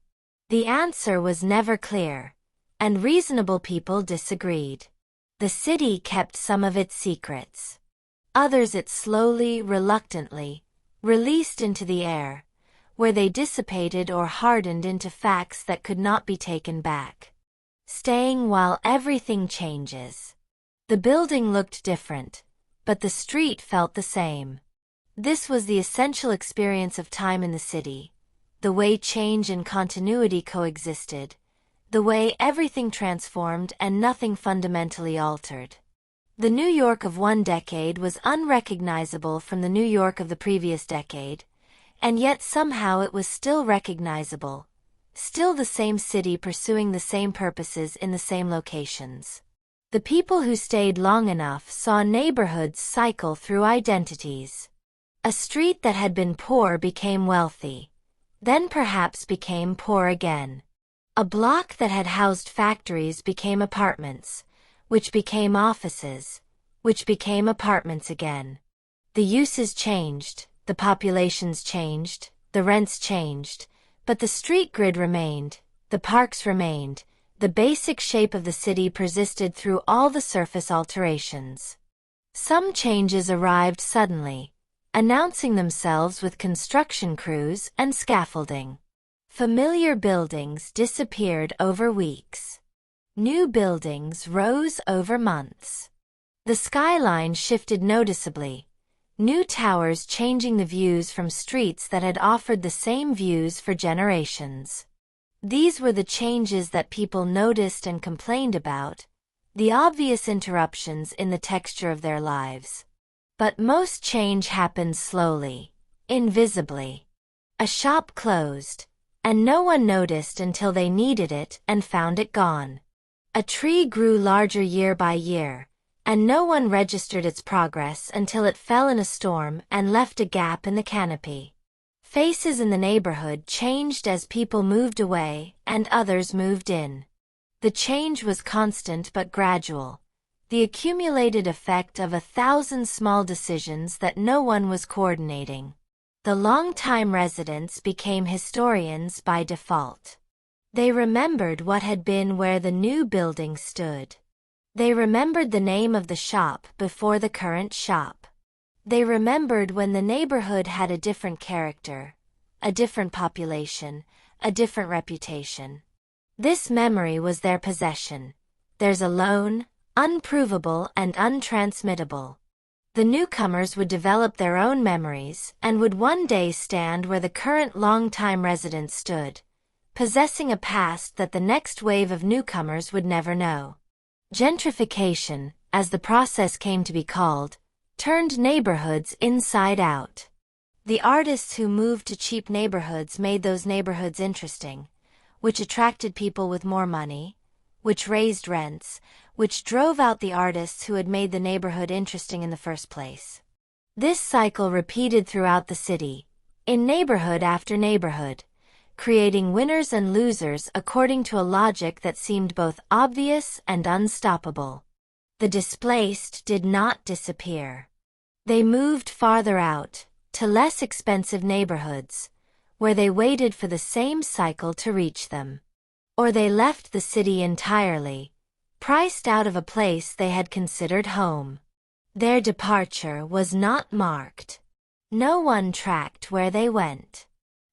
The answer was never clear, and reasonable people disagreed. The city kept some of its secrets. Others it slowly, reluctantly, released into the air, where they dissipated or hardened into facts that could not be taken back. Staying while everything changes. The building looked different, but the street felt the same. This was the essential experience of time in the city, the way change and continuity coexisted, the way everything transformed and nothing fundamentally altered. The New York of one decade was unrecognizable from the New York of the previous decade, and yet somehow it was still recognizable, still the same city pursuing the same purposes in the same locations. The people who stayed long enough saw neighborhoods cycle through identities. A street that had been poor became wealthy, then perhaps became poor again. A block that had housed factories became apartments, which became offices, which became apartments again. The uses changed, the populations changed, the rents changed, but the street grid remained, the parks remained, the basic shape of the city persisted through all the surface alterations. Some changes arrived suddenly, announcing themselves with construction crews and scaffolding. Familiar buildings disappeared over weeks. New buildings rose over months. The skyline shifted noticeably, new towers changing the views from streets that had offered the same views for generations. These were the changes that people noticed and complained about, the obvious interruptions in the texture of their lives. But most change happened slowly, invisibly. A shop closed, and no one noticed until they needed it and found it gone. A tree grew larger year by year, and no one registered its progress until it fell in a storm and left a gap in the canopy. Faces in the neighborhood changed as people moved away and others moved in. The change was constant but gradual, the accumulated effect of 1,000 small decisions that no one was coordinating. The long-time residents became historians by default. They remembered what had been where the new building stood. They remembered the name of the shop before the current shop. They remembered when the neighborhood had a different character, a different population, a different reputation. This memory was their possession, theirs alone, unprovable and untransmittable. The newcomers would develop their own memories and would one day stand where the current long-time residents stood, possessing a past that the next wave of newcomers would never know. Gentrification, as the process came to be called, turned neighborhoods inside out. The artists who moved to cheap neighborhoods made those neighborhoods interesting, which attracted people with more money, which raised rents, which drove out the artists who had made the neighborhood interesting in the first place. This cycle repeated throughout the city, in neighborhood after neighborhood, creating winners and losers according to a logic that seemed both obvious and unstoppable. The displaced did not disappear. They moved farther out, to less expensive neighborhoods, where they waited for the same cycle to reach them. Or they left the city entirely, priced out of a place they had considered home. Their departure was not marked. No one tracked where they went.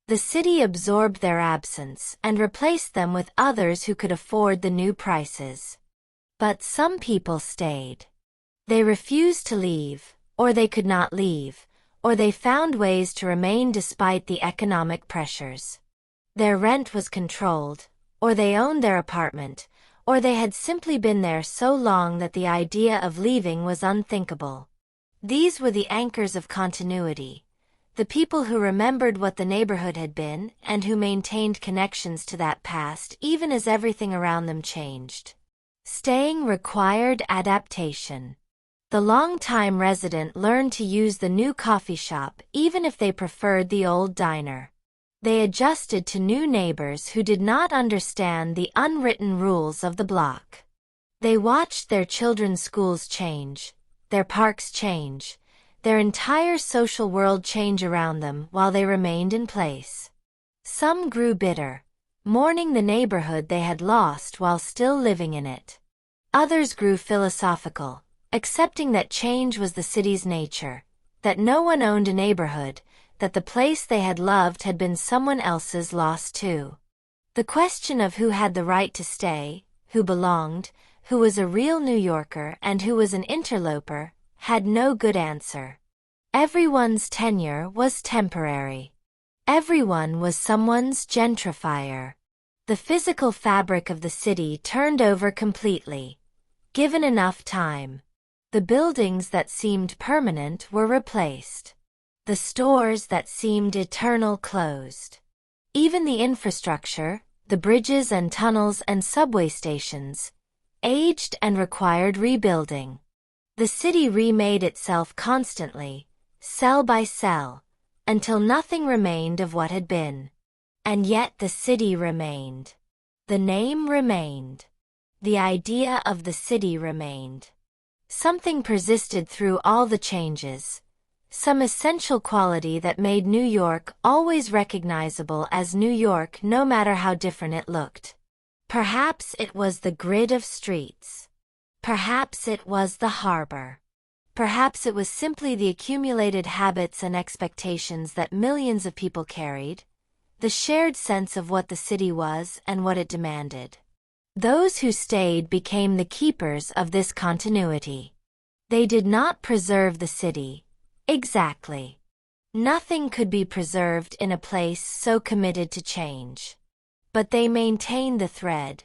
The city absorbed their absence and replaced them with others who could afford the new prices. But some people stayed. They refused to leave, or they could not leave, or they found ways to remain despite the economic pressures. Their rent was controlled, or they owned their apartment, or they had simply been there so long that the idea of leaving was unthinkable. These were the anchors of continuity, the people who remembered what the neighborhood had been and who maintained connections to that past even as everything around them changed. Staying required adaptation. The long-time resident learned to use the new coffee shop even if they preferred the old diner. They adjusted to new neighbors who did not understand the unwritten rules of the block. They watched their children's schools change, their parks change, their entire social world change around them while they remained in place. Some grew bitter, mourning the neighborhood they had lost while still living in it. Others grew philosophical, accepting that change was the city's nature, that no one owned a neighborhood, that the place they had loved had been someone else's loss too. The question of who had the right to stay, who belonged, who was a real New Yorker and who was an interloper, had no good answer. Everyone's tenure was temporary. Everyone was someone's gentrifier. The physical fabric of the city turned over completely, given enough time. The buildings that seemed permanent were replaced. The stores that seemed eternal closed. Even the infrastructure, the bridges and tunnels and subway stations, aged and required rebuilding. The city remade itself constantly, cell by cell, until nothing remained of what had been. And yet the city remained. The name remained. the idea of the city remained. Something persisted through all the changes, some essential quality that made New York always recognizable as New York no matter how different it looked. Perhaps it was the grid of streets. Perhaps it was the harbor. Perhaps it was simply the accumulated habits and expectations that millions of people carried, the shared sense of what the city was and what it demanded. Those who stayed became the keepers of this continuity. They did not preserve the city. Exactly. Nothing could be preserved in a place so committed to change. But they maintained the thread,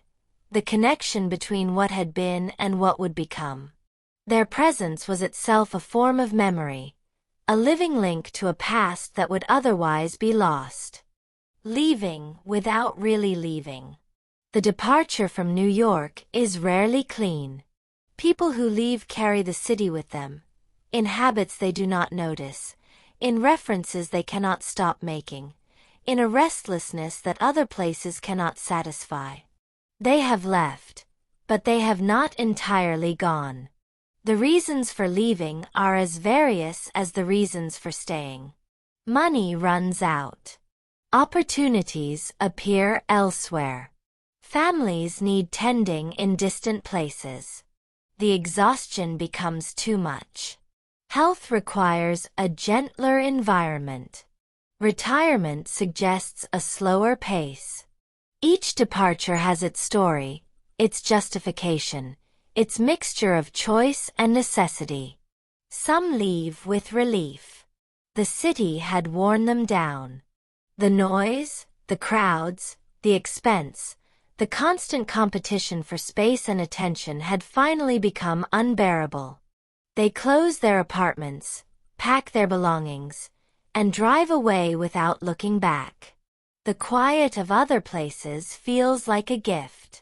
the connection between what had been and what would become. Their presence was itself a form of memory, a living link to a past that would otherwise be lost. Leaving without really leaving. The departure from New York is rarely clean. People who leave carry the city with them, in habits they do not notice, in references they cannot stop making, in a restlessness that other places cannot satisfy. They have left, but they have not entirely gone. The reasons for leaving are as various as the reasons for staying. Money runs out. Opportunities appear elsewhere. Families need tending in distant places. The exhaustion becomes too much. Health requires a gentler environment. Retirement suggests a slower pace. Each departure has its story, its justification, its mixture of choice and necessity. Some leave with relief. The city had worn them down. The noise, the crowds, the expense, the constant competition for space and attention had finally become unbearable. They close their apartments, pack their belongings, and drive away without looking back. The quiet of other places feels like a gift.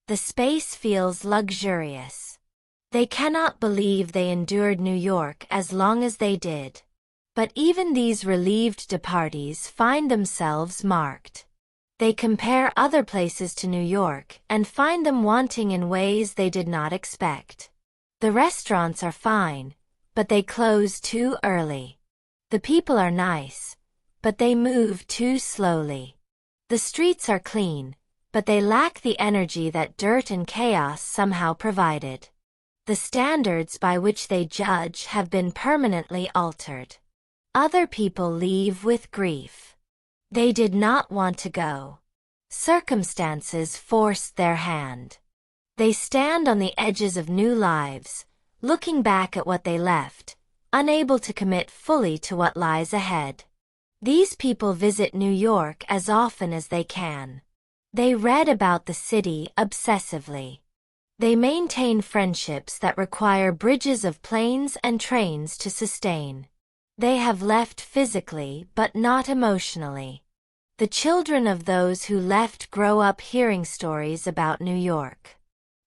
The space feels luxurious. They cannot believe they endured New York as long as they did. But even these relieved departees find themselves marked. They compare other places to New York and find them wanting in ways they did not expect. The restaurants are fine, but they close too early. The people are nice, but they move too slowly. The streets are clean, but they lack the energy that dirt and chaos somehow provided. The standards by which they judge have been permanently altered. Other people leave with grief. They did not want to go. Circumstances forced their hand. They stand on the edges of new lives, looking back at what they left, unable to commit fully to what lies ahead. These people visit New York as often as they can. They read about the city obsessively. They maintain friendships that require bridges of planes and trains to sustain. They have left physically but not emotionally. The children of those who left grow up hearing stories about New York.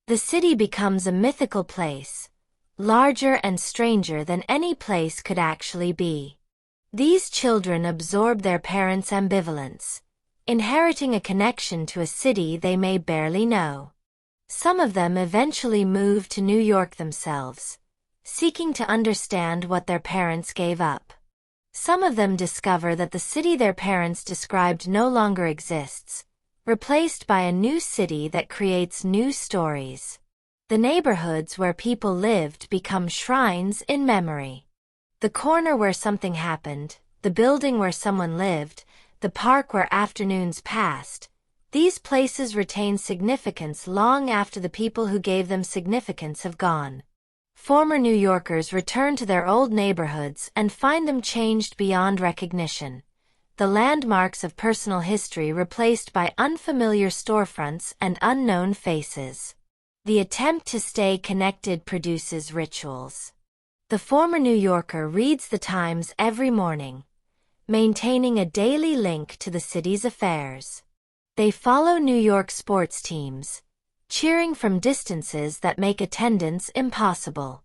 The city becomes a mythical place, larger and stranger than any place could actually be. These children absorb their parents' ambivalence, inheriting a connection to a city they may barely know. Some of them eventually move to New York themselves, seeking to understand what their parents gave up. Some of them discover that the city their parents described no longer exists, replaced by a new city that creates new stories. The neighborhoods where people lived become shrines in memory. The corner where something happened, the building where someone lived, the park where afternoons passed, these places retain significance long after the people who gave them significance have gone. Former New Yorkers return to their old neighborhoods and find them changed beyond recognition. The landmarks of personal history replaced by unfamiliar storefronts and unknown faces. The attempt to stay connected produces rituals. The former New Yorker reads the Times every morning, maintaining a daily link to the city's affairs. They follow New York sports teams, cheering from distances that make attendance impossible.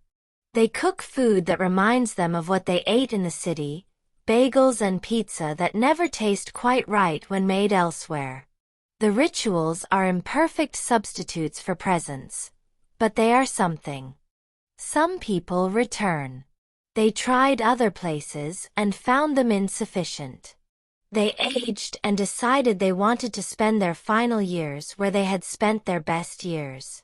They cook food that reminds them of what they ate in the city, bagels and pizza that never taste quite right when made elsewhere. The rituals are imperfect substitutes for presence, but they are something. Some people return. They tried other places and found them insufficient. They aged and decided they wanted to spend their final years where they had spent their best years.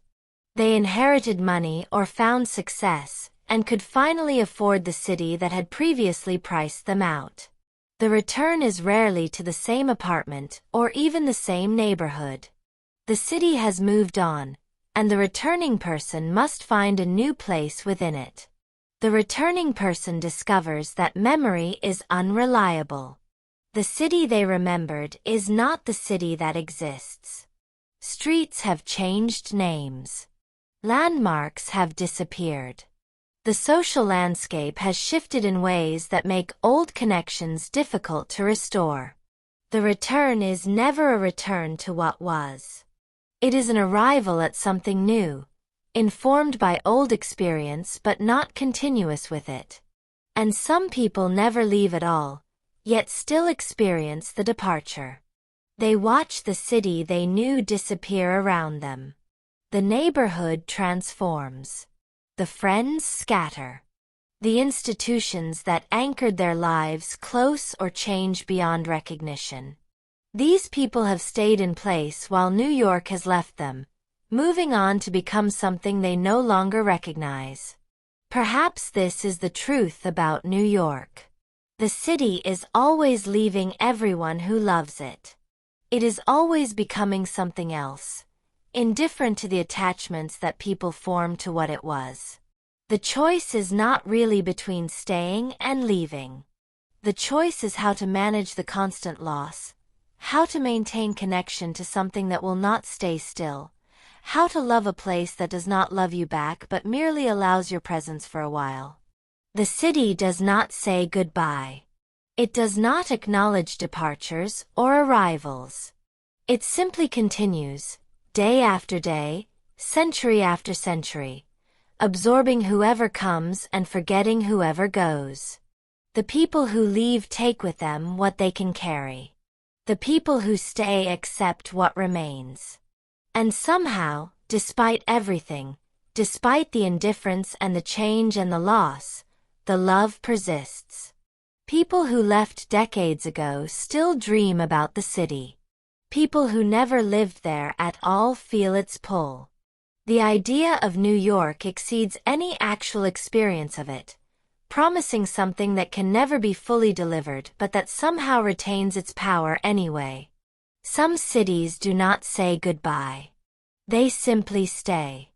They inherited money or found success, and could finally afford the city that had previously priced them out. The return is rarely to the same apartment or even the same neighborhood. The city has moved on, and the returning person must find a new place within it. The returning person discovers that memory is unreliable. The city they remembered is not the city that exists. Streets have changed names. Landmarks have disappeared. The social landscape has shifted in ways that make old connections difficult to restore. The return is never a return to what was. It is an arrival at something new, informed by old experience but not continuous with it. And some people never leave at all, yet still experience the departure. They watch the city they knew disappear around them. The neighborhood transforms. The friends scatter. The institutions that anchored their lives close or change beyond recognition. These people have stayed in place while New York has left them, moving on to become something they no longer recognize. Perhaps this is the truth about New York. The city is always leaving everyone who loves it. It is always becoming something else, indifferent to the attachments that people form to what it was. The choice is not really between staying and leaving. The choice is how to manage the constant loss, how to maintain connection to something that will not stay still, how to love a place that does not love you back but merely allows your presence for a while. The city does not say goodbye. It does not acknowledge departures or arrivals. It simply continues, day after day, century after century, absorbing whoever comes and forgetting whoever goes. The people who leave take with them what they can carry. The people who stay accept what remains. And somehow, despite everything, despite the indifference and the change and the loss, the love persists. People who left decades ago still dream about the city. People who never lived there at all feel its pull. The idea of New York exceeds any actual experience of it, promising something that can never be fully delivered but that somehow retains its power anyway. Some cities do not say goodbye. They simply stay.